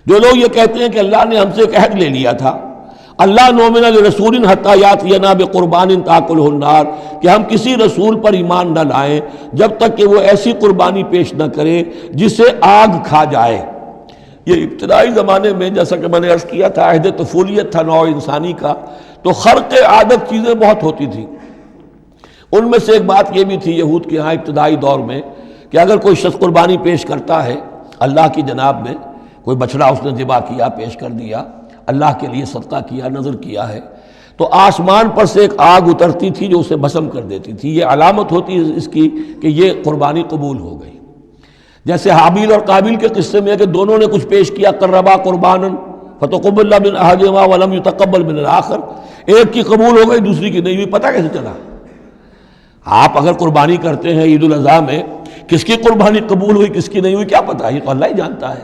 جو لوگ یہ کہتے ہیں کہ اللہ نے ہم سے ایک عہد لے لیا تھا، اللہ نؤمن لرسول حتی یاتینا بقربان تاکلہ النار، کہ ہم کسی رسول پر ایمان نہ لائیں جب تک کہ وہ ایسی قربانی پیش نہ کرے جسے آگ کھا جائے. یہ ابتدائی زمانے میں جیسا کہ میں نے عرض کیا تھا، عہد طفولیت تھا نوع انسانی کا، تو خرق عادت چیزیں بہت ہوتی تھی. ان میں سے ایک بات یہ بھی تھی یہود کے ہاں ابتدائی دور میں کہ اگر کوئی شخص قربانی پیش کرتا ہے اللہ کی جناب میں، کوئی بچڑا اس نے ذبح کیا، پیش کر دیا، اللہ کے لیے صدقہ کیا، نذر کیا ہے، تو آسمان پر سے ایک آگ اترتی تھی جو اسے بھسم کر دیتی تھی. یہ علامت ہوتی ہے اس کی کہ یہ قربانی قبول ہو گئی. جیسے حابیل اور قابیل کے قصے میں ہے کہ دونوں نے کچھ پیش کیا، قربا قربانا فتقبل من احدہما ولم یتقبل من الآخر. ایک کی قبول ہو گئی، دوسری کی نہیں ہوئی. پتہ کیسے چلا؟ آپ اگر قربانی کرتے ہیں عید الاضحیٰ میں، کس کی قربانی قبول ہوئی کس کی نہیں ہوئی کیا پتہ؟ یہ تو اللہ ہی جانتا ہے.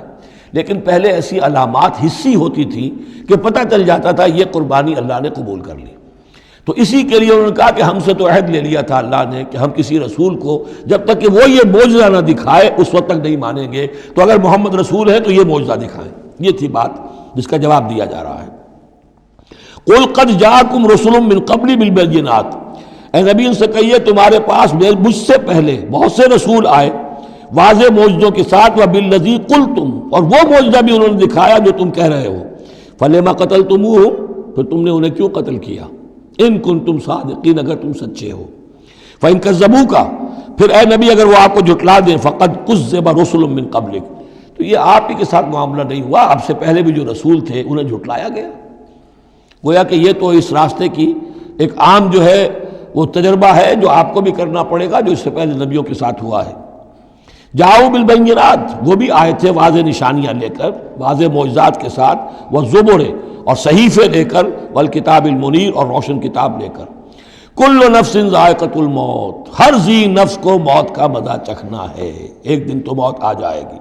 لیکن پہلے ایسی علامات حسی ہوتی تھی کہ پتہ چل جاتا تھا یہ قربانی اللہ نے قبول کر لی. تو اسی کے لیے انہوں نے کہا کہ ہم سے تو عہد لے لیا تھا اللہ نے کہ ہم کسی رسول کو جب تک کہ وہ یہ معجزہ نہ دکھائے اس وقت تک نہیں مانیں گے. تو اگر محمد رسول ہے تو یہ معجزہ دکھائیں. یہ تھی بات جس کا جواب دیا جا رہا ہے. قُلْ قَدْ جَاءَكُمْ رُسُلٌ مِّن قَبْلِي بِالْبَيِّنَاتِ. اے نبی ان سے کہیے تمہارے پاس مجھ سے پہلے بہت سے رسول آئے واضح معجزوں کے ساتھ. وَبِالَّذِي قُلْتُمْ. اور وہ معجزہ بھی انہوں نے دکھایا جو تم کہہ رہے ہو. فَلِمَ قَتَلْتُمُوهُمْ. پھر تم نے انہیں کیوں قتل کیا؟ ان کنتم صادقین، اگر تم سچے ہو. فَإِن كَذَّبُوكَ. پھر اے نبی اگر وہ آپ کو جھٹلا دیں، فَقَدْ كُذِّبَ رُسُلٌ مِّن قَبْلِكَ. تو یہ آپ ہی کے ساتھ معاملہ نہیں ہوا، آپ سے پہلے بھی جو رسول تھے انہیں جھٹلایا گیا. گویا کہ یہ تو اس راستے کی ایک عام جو ہے وہ تجربہ ہے جو آپ کو بھی کرنا پڑے گا جو اس سے پہلے نبیوں کے ساتھ ہوا ہے. جاؤ بالبینات، وہ بھی آئے تھے واضح نشانیاں لے کر، واضح معجزات کے ساتھ، والزبر، اور صحیفے لے کر، والکتاب المنیر، اور روشن کتاب لے کر۔ کل نفس ذائقۃ الموت، ہر ذی نفس کو موت کا مزہ چکھنا ہے، ایک دن تو موت آ جائے گی۔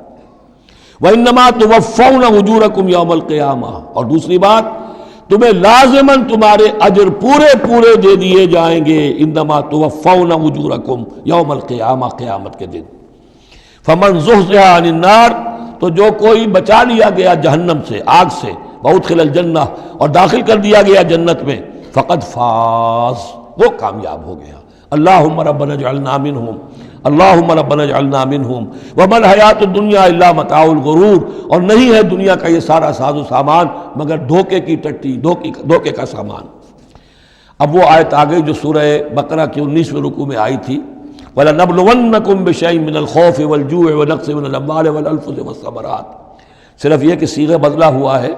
وَإِنَّمَا تُوَفَّوْنَ أُجُورَكُمْ يَوْمَ الْقِيَامَةِ، اور دوسری بات، تمہیں لازماً تمہارے اجر پورے پورے دے دیے جائیں گے۔ انما توفون اجورکم یوم القیامہ، قیامت کے دن۔ فمن زحزح عن النار، تو جو کوئی بچا لیا گیا جہنم سے، آگ سے، وادخل الجنہ، اور داخل کر دیا گیا جنت میں، فقد فاز، وہ کامیاب ہو گیا۔ اللہم ربنا اجعلنا منہم، اللہم ربنا اجعلنا منہم، وما الحیات الدنیا الا متاع الغرور، اور نہیں ہے دنیا کا یہ سارا ساز و سامان مگر دھوکے کی ٹٹی، دھوکے کا سامان۔ اب وہ آیت آ گئی جو سورہ بقرہ کی 19ویں رکوع میں آئی تھی، وَلَنَبْلُوَنَّكُمْ بِشَيْءٍ مِّنَ الْخَوْفِ وَالْجُوعِ وَنَقْصٍ مِّنَ الْأَمْوَالِ وَالْأَنفُسِ وَالثَّمَرَاتِ، صرف یہ کہ صیغہ بدلا ہوا ہے،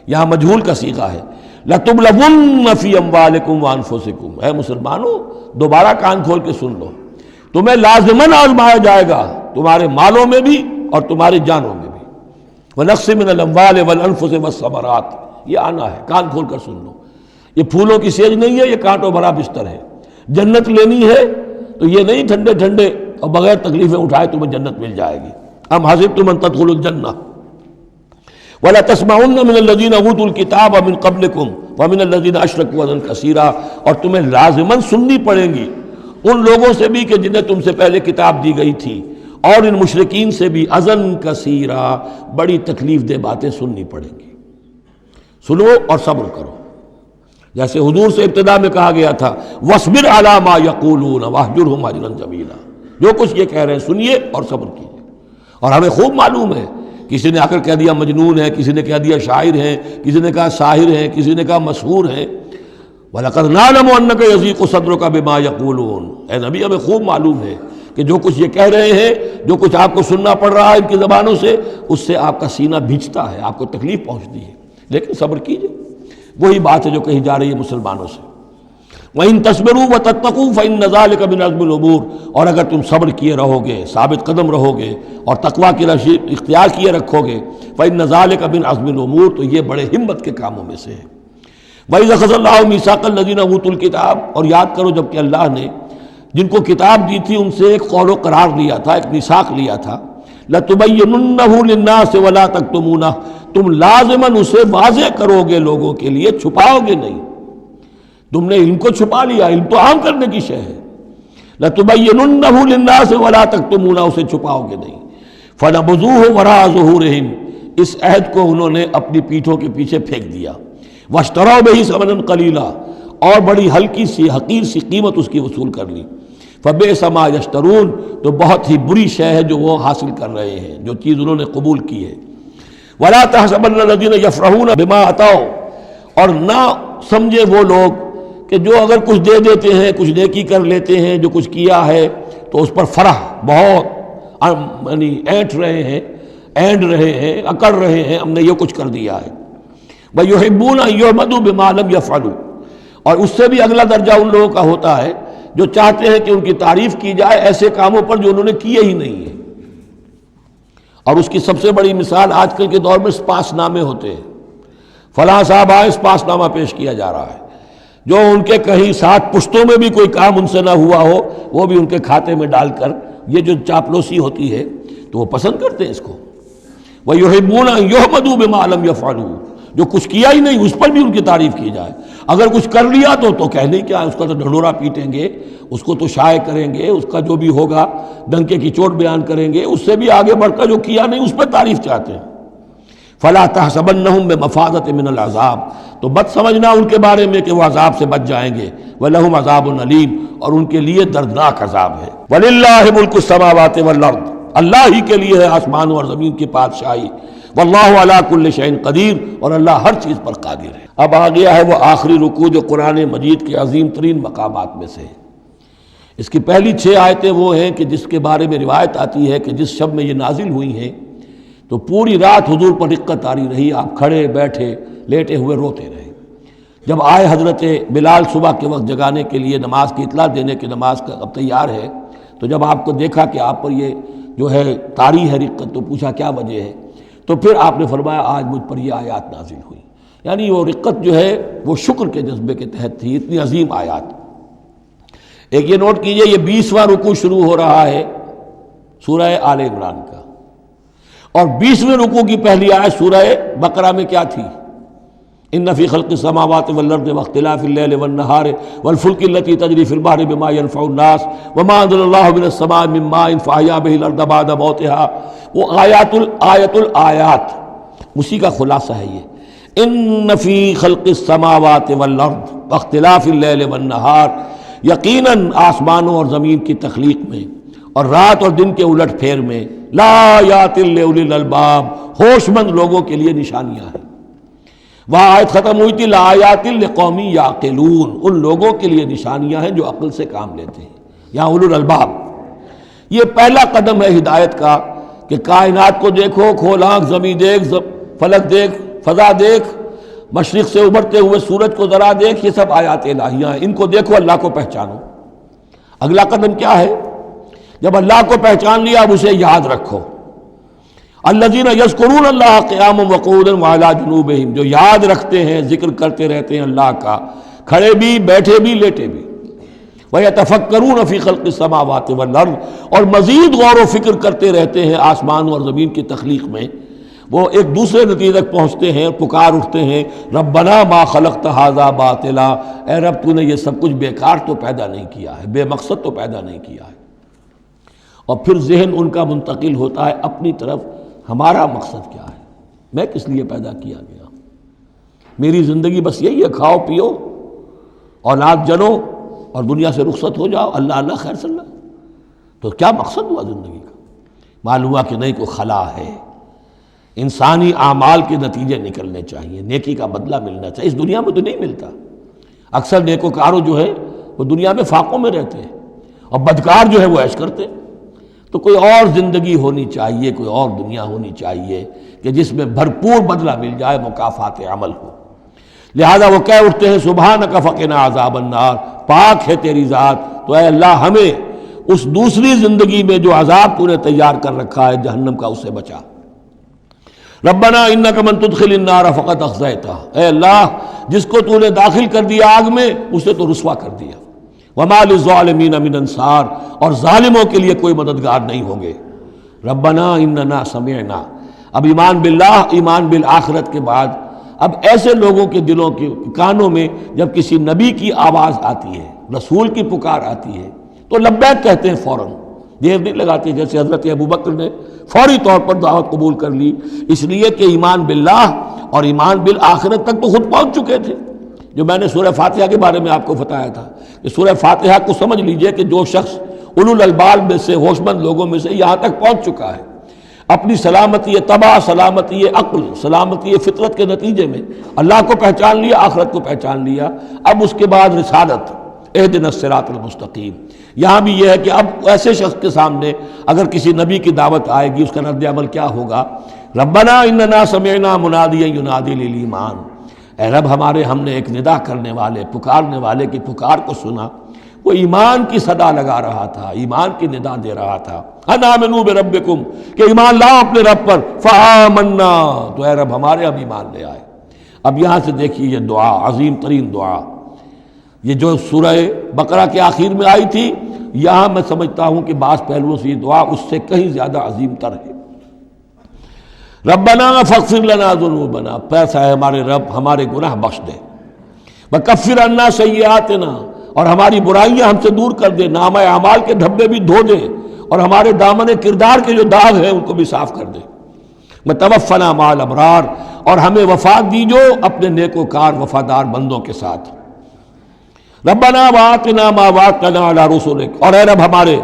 یہاں مجہول کا صیغہ ہے۔ لَتُبْلَوُنَّ فِي أَمْوَالِكُمْ وَأَنفُسِكُمْ، اے مسلمانوں دوبارہ کان کھول کے سن لو، تمہیں لازماً آزمایا جائے گا، تمہارے مالوں میں بھی اور تمہاری جانوں میں بھی۔ وَنَقْصٍ مِّنَ الْأَمْوَالِ وَالْأَنفُسِ وَالثَّمَرَاتِ، یہ آنا ہے، کان کھول کر سن لو۔ یہ پھولوں کی سیج نہیں ہے، یہ کانٹوں بھرا بستر ہے۔ جنت لینی ہے تو یہ نہیں ٹھنڈے ٹھنڈے اور بغیر تکلیفیں اٹھائے تمہیں جنت مل جائے گی۔ ام حسبتم ان تدخلوا الجنہ ولا تسمعن من الذین اوتوا الکتاب من قبلکم ومن الذین اشرکوا اذًا کثیرا، اور تمہیں لازماً سننی پڑیں گی ان لوگوں سے بھی کہ جنہیں تم سے پہلے کتاب دی گئی تھی، اور ان مشرکین سے بھی اذًا کثیرا، بڑی تکلیف دہ باتیں سننی پڑیں گی۔ سنو اور صبر کرو، جیسے حضور سے ابتدا میں کہا گیا تھا وَاصْبِرْ عَلَىٰ مَا يَقُولُونَ وَاهْجُرْهُمْ هَجْرًا جَمِيلًا، جو کچھ یہ کہہ رہے ہیں سنیے اور صبر کیجیے۔ اور ہمیں خوب معلوم ہے، کسی نے آ کر کہہ دیا مجنون ہے، کسی نے کہہ دیا شاعر ہے، کسی نے کہا ساحر ہے، کسی نے کہا مسحور ہے۔ وَلَقَدْ نَعْلَمُ أَنَّكَ يَضِيقُ صَدْرُكَ بِمَا يَقُولُونَ، اے نبی ہمیں خوب معلوم ہے کہ جو کچھ یہ کہہ رہے ہیں، جو کچھ آپ کو سننا پڑ رہا ہے ان کی زبانوں سے، اس سے آپ کا سینہ بھیجتا ہے، آپ کو تکلیف پہنچتی ہے، لیکن صبر کیجیے۔ وہی بات ہے جو کہی جا رہی ہے مسلمانوں سے۔ وَإِن تَصْبِرُوا وَتَتَّقُوا فَإِنَّ ذَلِكَ مِنْ عَزْمِ الْأُمُورِ، اور اگر تم صبر کیے رہو گے، ثابت قدم رہو گے اور تقویٰ کی راہ اختیار کیے رکھو گے، فَإِنَّ ذَلِكَ مِنْ عَزْمِ الْأُمُورِ، تو یہ بڑے ہمت کے کاموں میں سے ہے۔ وَإِذْ أَخَذَ اللَّهُ مِيثَاقَ الَّذِينَ أُوتُوا الْكِتَابَ، اور یاد کرو جب کہ اللہ نے جن کو کتاب دی تھی ان سے ایک قول و قرار لیا تھا، ایک میثاق لیا تھا، لَتُبَيِّنُنَّهُ لِلنَّاسِ وَلَا تَكْتُمُونَهُ، تم لازماً اسے واضح کرو گے لوگوں کے لیے، چھپاؤ گے نہیں۔ تم نے علم کو چھپا لیا، علم تو عام کرنے کی شے ہے۔ لَتُبَيِّنُنَّهُ لِلنَّاسِ وَلَا تَكْتُمُونَهُ، اسے چھپاؤ گے نہیں۔ فَنَبَذُوهُ وَرَاءَ ظُهُورِهِمْ، اس عہد کو انہوں نے اپنی پیٹھوں کے پیچھے پھینک دیا۔ وَاشْتَرَوْا بِهِ ثَمَنًا قَلِيلًا، اور بڑی ہلکی سی حقیر سی قیمت اس کی وصول کر لی۔ فَبِئْسَ مَا يَشْتَرُونَ، تو بہت ہی بری شے ہے جو وہ حاصل کر رہے ہیں، جو چیز انہوں نے قبول کی ہے۔ وَلَا تَحْسَبَنَّ الَّذِينَ يَفْرَحُونَ بِمَا أَتَوْا، اور نہ سمجھے وہ لوگ کہ جو اگر کچھ دے دیتے ہیں، کچھ نیکی کر لیتے ہیں، جو کچھ کیا ہے تو اس پر فرح بہت یعنی اینٹ رہے ہیں، اینڈ رہے ہیں، اکڑ رہے ہیں، ہم نے یہ کچھ کر دیا ہے۔ وَيُحِبُّونَ أَن يُحْمَدُوا بِمَا لَمْ يَفْعَلُوا، اور اس سے بھی اگلا درجہ ان لوگوں کا ہوتا ہے جو چاہتے ہیں کہ ان کی تعریف کی جائے ایسے کاموں پر جو انہوں نے کیے ہی نہیں ہیں۔ اور اس کی سب سے بڑی مثال آج کل کے دور میں سپاس نامے ہوتے ہیں، فلاں صاحب آئے سپاس نامہ پیش کیا جا رہا ہے، جو ان کے کہیں ساتھ پشتوں میں بھی کوئی کام ان سے نہ ہوا ہو وہ بھی ان کے کھاتے میں ڈال کر، یہ جو چاپلوسی ہوتی ہے تو وہ پسند کرتے ہیں اس کو۔ وَيُحِبُّونَ أَن يُحْمَدُوا بِمَا لَمْ يَفْعَلُوا، جو کچھ کیا ہی نہیں اس پر بھی ان کی تعریف کی جائے، اگر کچھ کر لیا تو کہنے کیا، اس کا تو ڈھنڈورا پیٹیں گے، اس کو تو شائع کریں گے، اس کا جو بھی ہوگا ڈنکے کی چوٹ بیان کریں گے، اس سے بھی آگے بڑھ کر جو کیا نہیں اس پر تعریف چاہتے ہیں۔ فَلَا تَحْسَبَنَّهُمْ بِمَفَازَةٍ مِّنَ الْعَذَابِ، تو مت سمجھنا ان کے بارے میں کہ وہ عذاب سے بچ جائیں گے۔ وَلَهُمْ عَذَابٌ أَلِيمٌ، اور ان کے لیے دردناک عذاب ہے۔ وَلِلَّهِ مُلْكُ السَّمَاوَاتِ وَالْأَرْضِ، اللہ ہی کے لیے ہے آسمانوں اور زمین کی بادشاہی۔ واللہ علی کل شیء قدیر، اور اللہ ہر چیز پر قادر ہے۔ اب آ گیا ہے وہ آخری رکوع جو قرآن مجید کے عظیم ترین مقامات میں سے ہے۔ اس کی پہلی 6 آیتیں وہ ہیں کہ جس کے بارے میں روایت آتی ہے کہ جس شب میں یہ نازل ہوئی ہیں تو پوری رات حضور پر رقت آری رہی، آپ کھڑے بیٹھے لیٹے ہوئے روتے رہے۔ جب آئے حضرت بلال صبح کے وقت جگانے کے لیے، نماز کی اطلاع دینے کہ نماز کا اب تیار ہے، تو جب آپ کو دیکھا کہ آپ پر یہ جو ہے طاری ہے رقت، تو پوچھا کیا وجہ ہے؟ تو پھر آپ نے فرمایا آج مجھ پر یہ آیات نازل ہوئی۔ یعنی وہ رقت جو ہے وہ شکر کے جذبے کے تحت تھی، اتنی عظیم آیات۔ ایک یہ نوٹ کیجئے، یہ 20واں رکوع شروع ہو رہا ہے سورہ آل عمران کا، اور 20ویں رکوع کی پہلی آیت سورہ بقرہ میں کیا تھی؟ ان فی خلق السماوات والارض واختلاف اللیل والنہار والفلک التی تجری فی البحر بما ينفع الناس وما انزل اللہ من السماء من ماء فاحیا به الارض بعد موتها، وہ آیات الآیات اسی کا خلاصہ ہے یہ۔ ان فی خلق السماوات والارض واختلاف اللیل والنہار، یقیناً آسمانوں اور زمین کی تخلیق میں اور رات اور دن کے الٹ پھیر میں، لآیات لأولی الالباب، ہوش مند لوگوں کے لیے نشانیاں ہیں۔ وہاں آیت ختم ہوئی تھی لآیات لقوم یعقلون، ان لوگوں کے لیے نشانیاں ہیں جو عقل سے کام لیتے ہیں، یہاں اولو الالباب۔ یہ پہلا قدم ہے ہدایت کا کہ کائنات کو دیکھو، کھول آنکھ، زمین دیکھ، فلک دیکھ، فضا دیکھ، مشرق سے ابھرتے ہوئے سورج کو ذرا دیکھ، یہ سب آیات الہیہ ہیں، ان کو دیکھو، اللہ کو پہچانو۔ اگلا قدم کیا ہے؟ جب اللہ کو پہچان لیا اب اسے یاد رکھو۔ الذین یذکرون اللہ قیاما وقعودا وعلی جنوبہم، جو یاد رکھتے ہیں، ذکر کرتے رہتے ہیں اللہ کا، کھڑے بھی، بیٹھے بھی، لیٹے بھی۔ وَيَتَفَكَّرُونَ فِي خَلْقِ السَّمَاوَاتِ وَالْأَرْضِ، اور مزید غور و فکر کرتے رہتے ہیں آسمان اور زمین کی تخلیق میں۔ وہ ایک دوسرے نتیجے تک پہنچتے ہیں، پکار اٹھتے ہیں، ربنا ما خلقت ھذا باطلا، اے رب تو نے یہ سب کچھ بیکار تو پیدا نہیں کیا ہے، بے مقصد تو پیدا نہیں کیا ہے۔ اور پھر ذہن ان کا منتقل ہوتا ہے اپنی طرف، ہمارا مقصد کیا ہے، میں کس لیے پیدا کیا گیا، میری زندگی بس یہی ہے، کھاؤ پیو، اولاد جنو اور دنیا سے رخصت ہو جاؤ، اللہ اللہ خیر صلی اللہ۔ تو کیا مقصد ہوا زندگی کا؟ معلوم ہوا کہ نہیں، کوئی خلا ہے، انسانی اعمال کے نتیجے نکلنے چاہیے، نیکی کا بدلہ ملنا چاہیے۔ اس دنیا میں تو نہیں ملتا، اکثر نیکوکاروں جو ہے وہ دنیا میں فاقوں میں رہتے ہیں، اور بدکار جو ہے وہ عیش کرتے ہیں۔ تو کوئی اور زندگی ہونی چاہیے، کوئی اور دنیا ہونی چاہیے کہ جس میں بھرپور بدلہ مل جائے، مکافات عمل ہو۔ لہذا وہ کہہ اٹھتے ہیں سبحانک فقنا عذاب النار، پاک ہے تیری ذات، تو اے اللہ ہمیں اس دوسری زندگی میں جو عذاب تو نے تیار کر رکھا ہے جہنم کا، اس سے بچا۔ ربنا انک من تدخل النار فقد اخزیتہ، اے اللہ جس کو تو نے داخل کر دیا آگ میں اسے تو رسوا کر دیا۔ وما للظالمین من انصار، اور ظالموں کے لیے کوئی مددگار نہیں ہوں گے۔ ربنا اننا سمعنا، اب ایمان باللہ، ایمان بالآخرت کے بعد اب ایسے لوگوں کے دلوں کے کانوں میں جب کسی نبی کی آواز آتی ہے، رسول کی پکار آتی ہے تو لبیک کہتے ہیں فوراً، دیر نہیں لگاتے، جیسے حضرت ابوبکر نے فوری طور پر دعوت قبول کر لی، اس لیے کہ ایمان باللہ اور ایمان بالآخرت تک تو خود پہنچ چکے تھے۔ جو میں نے سورہ فاتحہ کے بارے میں آپ کو بتایا تھا کہ سورہ فاتحہ کو سمجھ لیجئے کہ جو شخص اولو الالباب میں سے، ہوش مند لوگوں میں سے یہاں تک پہنچ چکا ہے، اپنی سلامتی طبع، سلامتی عقل، سلامتی فطرت کے نتیجے میں اللہ کو پہچان لیا، آخرت کو پہچان لیا، اب اس کے بعد رسالت، اہدنا الصراط المستقیم۔ یہاں بھی یہ ہے کہ اب ایسے شخص کے سامنے اگر کسی نبی کی دعوت آئے گی، اس کا رد عمل کیا ہوگا؟ ربنا اننا سمعنا منادیا ینادی للایمان، اے رب ہمارے، ہم نے ایک ندا کرنے والے، پکارنے والے کی پکار کو سنا، وہ ایمان کی صدا لگا رہا تھا، ایمان کی ندا دے رہا تھا، ان آمنوا بربکم، کہ ایمان لاؤ اپنے رب پر، فآمنا، تو اے رب ہمارے اب ایمان لے آئے۔ اب یہاں سے دیکھیے یہ دعا، عظیم ترین دعا، یہ جو سورہ بقرہ کے آخر میں آئی تھی، یہاں میں سمجھتا ہوں کہ بعض پہلوؤں سے یہ دعا اس سے کہیں زیادہ عظیم تر ہے۔ ربنا فاغفر لنا ذنوبنا، پیسا ہے ہمارے رب ہمارے گناہ بخش دے، وکفر عنا سیئاتنا، اور ہماری برائیاں ہم سے دور کر دے، نامہ اعمال کے دھبے بھی دھو دے، اور ہمارے دامن کردار کے جو داغ ہیں ان کو بھی صاف کر دے، وتوفنا مع الابرار، اور ہمیں وفات دیجو اپنے نیکوکار وفادار بندوں کے ساتھ۔ ربنا وآتنا ما وعدتنا علی رسلک، اور اے رب ہمارے،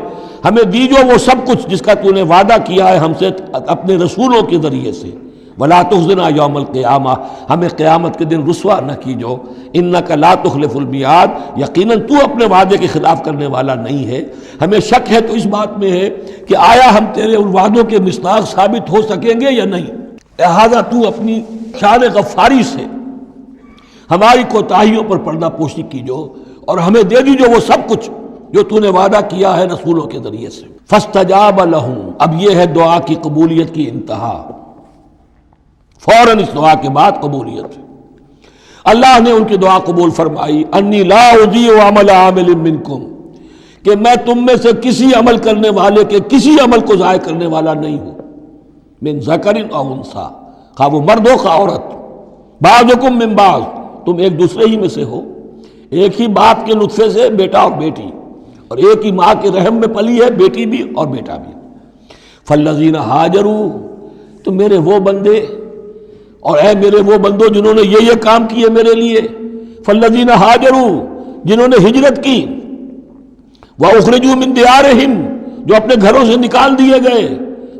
ہمیں دیجو وہ سب کچھ جس کا تو نے وعدہ کیا ہے ہم سے اپنے رسولوں کے ذریعے سے، ولا تخزنا یوم القیامہ، ہمیں قیامت کے دن رسوا نہ کیجو، انک لا تخلف المیعاد، یقیناً تو اپنے وعدے کے خلاف کرنے والا نہیں ہے۔ ہمیں شک ہے تو اس بات میں ہے کہ آیا ہم تیرے ان وعدوں کے مصداق ثابت ہو سکیں گے یا نہیں، لہذا تو اپنی شان غفاری سے ہماری کوتاہیوں پر پردہ پوشی کیجو، اور ہمیں دے دیجو وہ سب کچھ جو تو نے وعدہ کیا ہے رسولوں کے ذریعے سے۔ فاستجاب لہم، اب یہ ہے دعا کی قبولیت کی انتہا، فوراً اس دعا کے بعد قبولیت۔ اللہ نے ان کی دعا قبول فرمائی، انی لا اضیع عمل عامل منکم، کہ میں تم میں سے کسی عمل کرنے والے کے کسی عمل کو ضائع کرنے والا نہیں ہوں، من ذکر او انثی، خواہ وہ مرد ہو خواہ عورت، بعضکم من بعض، تم ایک دوسرے ہی میں سے ہو، ایک ہی باپ کے نطفے سے بیٹا اور بیٹی، اور ایک ہی ماں کے رحم میں پلی ہے بیٹی بھی اور بیٹا بھی۔ فالذین ہاجروا، تو میرے وہ بندے اور اے میرے وہ بندوں جنہوں نے یہ کام کیے میرے لیے، فالذین ہاجروا، جنہوں نے ہجرت کی، وَأُخْرِجُوا مِن دِيَارِهِمْ، جو اپنے گھروں سے نکال دیے گئے،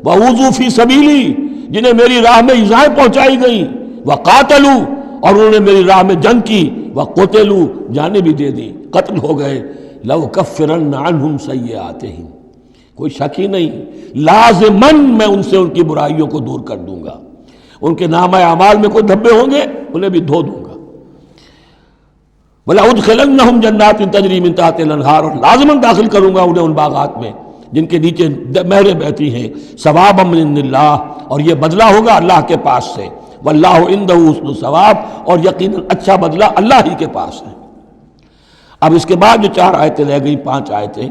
وَأُوذُوا فِي سَبِيلِي، جنہیں میری راہ میں ایذائیں پہنچائی گئیں، وَقَاتَلُوا، اور انہوں نے میری راہ میں جنگ کی، وَقُتِلُوا، جانیں بھی دے دی، قتل ہو گئے، لَأُكَفِّرَنَّ عَنْهُمْ سَيِّئَاتِهِمْ، کوئی شک ہی نہیں، لازماً میں ان سے ان کی برائیوں کو دور کر دوں گا، ان کے نامہ اعمال میں کوئی دھبے ہوں گے انہیں بھی دھو دوں گا، وَلَأُدْخِلَنَّهُمْ جَنَّاتٍ تَجْرِي مِن تَحْتِهَا الْأَنْهَارُ، اور لازماً داخل کروں گا انہیں ان باغات میں جن کے نیچے نہریں بہتی ہیں، ثوابا من عند اللہ، اور یہ بدلہ ہوگا اللہ کے پاس سے، واللہ عنده حسن الثواب، اور یقیناً اچھا بدلہ اللہ ہی کے پاس ہے۔ اب اس کے بعد جو 4 آیتیں رہ گئی، 5 آیتیں،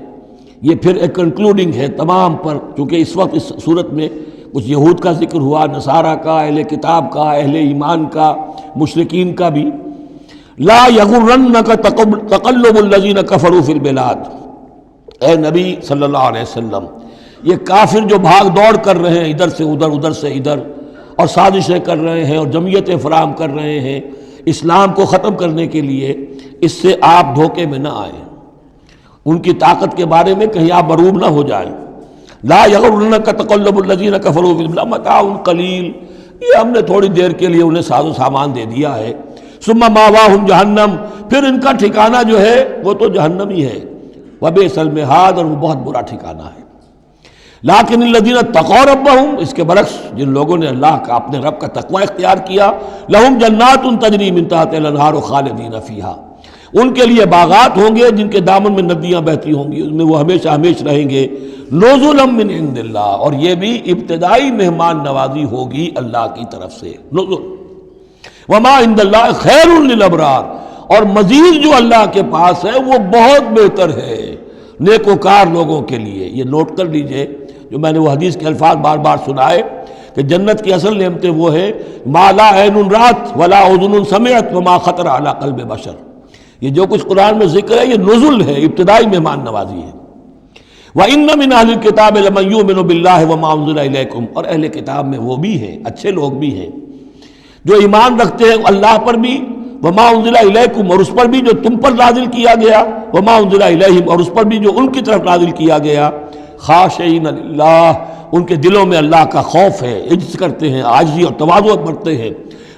یہ پھر ایک کنکلوڈنگ ہے تمام پر، چونکہ اس وقت اس صورت میں کچھ یہود کا ذکر ہوا، نصارہ کا، اہل کتاب کا، اہل ایمان کا، مشرکین کا بھی۔ لا یغرنک تقلب الذین کفروا فی البلاد، اے نبی صلی اللہ علیہ وسلم، یہ کافر جو بھاگ دوڑ کر رہے ہیں ادھر سے ادھر، ادھر سے ادھر، اور سازشیں کر رہے ہیں اور جمعیتیں فراہم کر رہے ہیں اسلام کو ختم کرنے کے لیے، اس سے آپ دھوکے میں نہ آئیں، ان کی طاقت کے بارے میں کہیں آپ مروب نہ ہو جائیں۔ لا یغرنک تقلب الذین کفروا فی البلاد متاع قلیل، یہ ہم نے تھوڑی دیر کے لیے انہیں ساز و سامان دے دیا ہے، ثم ماواہم جہنم، پھر ان کا ٹھکانہ جو ہے وہ تو جہنم ہی ہے، وبئس المہاد، اور وہ بہت برا ٹھکانہ ہے۔ لیکن الذین اتقوا ربہم، اس کے برعکس جن لوگوں نے اللہ کا اپنے رب کا تقوی اختیار کیا، لہم جنات تجری من تحتہا الانہار خالدین فیہا، ان کے لیے باغات ہوں گے جن کے دامن میں ندیاں بہتی ہوں گی، اس میں وہ ہمیشہ ہمیشہ رہیں گے، نزلا من عند اللہ، اور یہ بھی ابتدائی مہمان نوازی ہوگی اللہ کی طرف سے، نزل، وما عند اللہ خیر للابرار، اور مزید جو اللہ کے پاس ہے وہ بہت بہتر ہے نیکوکار لوگوں کے لیے۔ یہ نوٹ کر لیجئے، جو میں نے وہ حدیث کے الفاظ بار بار سنائے کہ جنت کی اصل نعمتیں وہ ہے ما لا عین رات ولا اذن سمعت وما خطر علی قلب بشر، یہ جو کچھ قرآن میں ذکر ہے یہ نزل ہے، ابتدائی مہمان نوازی ہے۔ وَإِنَّ مِنْ أَهْلِ الْكِتَابِ لَمَنْ يُؤْمِنُ بِاللَّهِ وَمَا أُنزِلَ إِلَيْكُمْ، اور اہل کتاب میں وہ بھی ہیں، اچھے لوگ بھی ہیں جو ایمان رکھتے ہیں اللہ پر بھی، وَمَا أُنزِلَ إِلَيْكُمْ، اور اس پر بھی جو تم پر نازل کیا گیا، وَمَا أُنزِلَ إِلَيْهِمْ، اور اس پر بھی جو ان کی طرف نازل کیا گیا، خاشعین للہ، ان کے دلوں میں اللہ کا خوف ہے، عجز کرتے ہیں، عاجزی اور تواضع برتتے ہیں،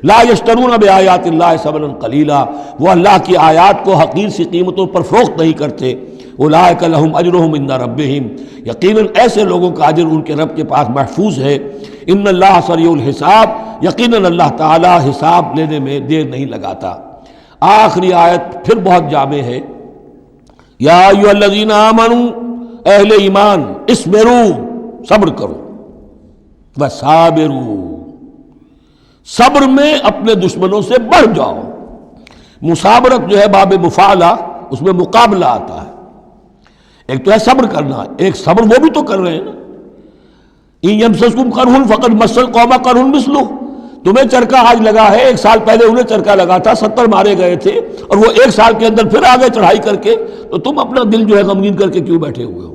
لا یشترون بآیات اللہ ثمنا قلیلا، وہ اللہ کی آیات کو حقیر سی قیمتوں پر فروخت نہیں کرتے، اولئک لہم اجرہم عند ربہم، یقیناً ایسے لوگوں کا اجر ان کے رب کے پاس محفوظ ہے، ان اللہ سریع الحساب، یقیناً اللہ تعالی حساب لینے میں دیر نہیں لگاتا۔ آخری آیت پھر بہت جامع ہے، یا ایھا الذین آمنوا، اہل ایمان، اصبروا، صبر کرو، وصابروا، صبر میں اپنے دشمنوں سے بڑھ جاؤ۔ مصابرت جو ہے باب مفاعلہ، اس میں مقابلہ آتا ہے، ایک تو ہے صبر کرنا، ایک صبر وہ بھی تو کر رہے ہیں نا، ان یمسسکم قرح فقد مس القوم قرح مثلہ، تمہیں چرکا آج لگا ہے، 1 سال پہلے انہیں چرکا لگا تھا، 70 مارے گئے تھے، اور وہ 1 سال کے اندر پھر آگے چڑھائی کر کے، تو تم اپنا دل جو ہے غمگین کر کے کیوں بیٹھے ہوئے ہو؟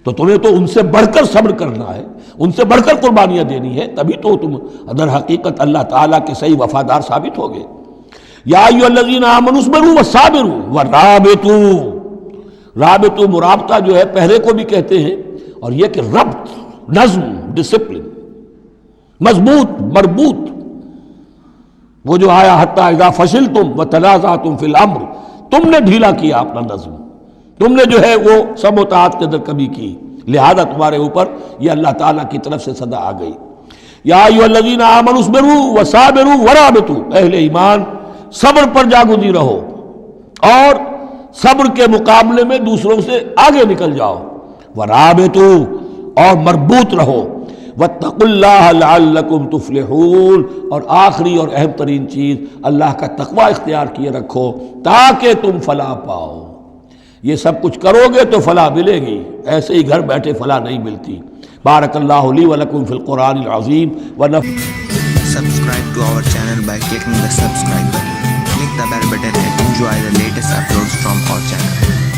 تو تمہیں تو ان سے بڑھ کر صبر کرنا ہے، ان سے بڑھ کر قربانیاں دینی ہے، تبھی تو تم در حقیقت اللہ تعالیٰ کے صحیح وفادار ثابت ہوگے۔ یا ایھا الذین آمنوا اصبروا وصابروا ورابطوا، رابطوا مرابطہ جو ہے پہرے کو بھی کہتے ہیں، اور یہ کہ ربط، نظم، ڈسپلن، مضبوط، مربوط، وہ جو آیا حتیٰ اذا فشلتم وتنازعتم فی الامر، تم نے ڈھیلا کیا اپنا نظم، تم نے جو ہے وہ سب و طاعت کے اندر کمی کی، لہذا تمہارے اوپر یہ اللہ تعالیٰ کی طرف سے صدا آ گئی۔ یا ایھا الذین آمنوا اصبروا وصابروا ورابطوا، اہل ایمان صبر پر جاگزی رہو اور صبر کے مقابلے میں دوسروں سے آگے نکل جاؤ، ورابطوا اور مربوط رہو، واتقوا اللہ لعلکم تفلحون اور آخری اور اہم ترین چیز اللہ کا تقوی اختیار کیے رکھو تاکہ تم فلاح پاؤ۔ یہ سب کچھ کرو گے تو فلاح ملے گی، ایسے ہی گھر بیٹھے فلاح نہیں ملتی۔ بارک اللہ لی ولکم فی القرآن العظیم Subscribe to our channel by clicking the subscribe button. Click the bell button and enjoy the latest uploads from our channel.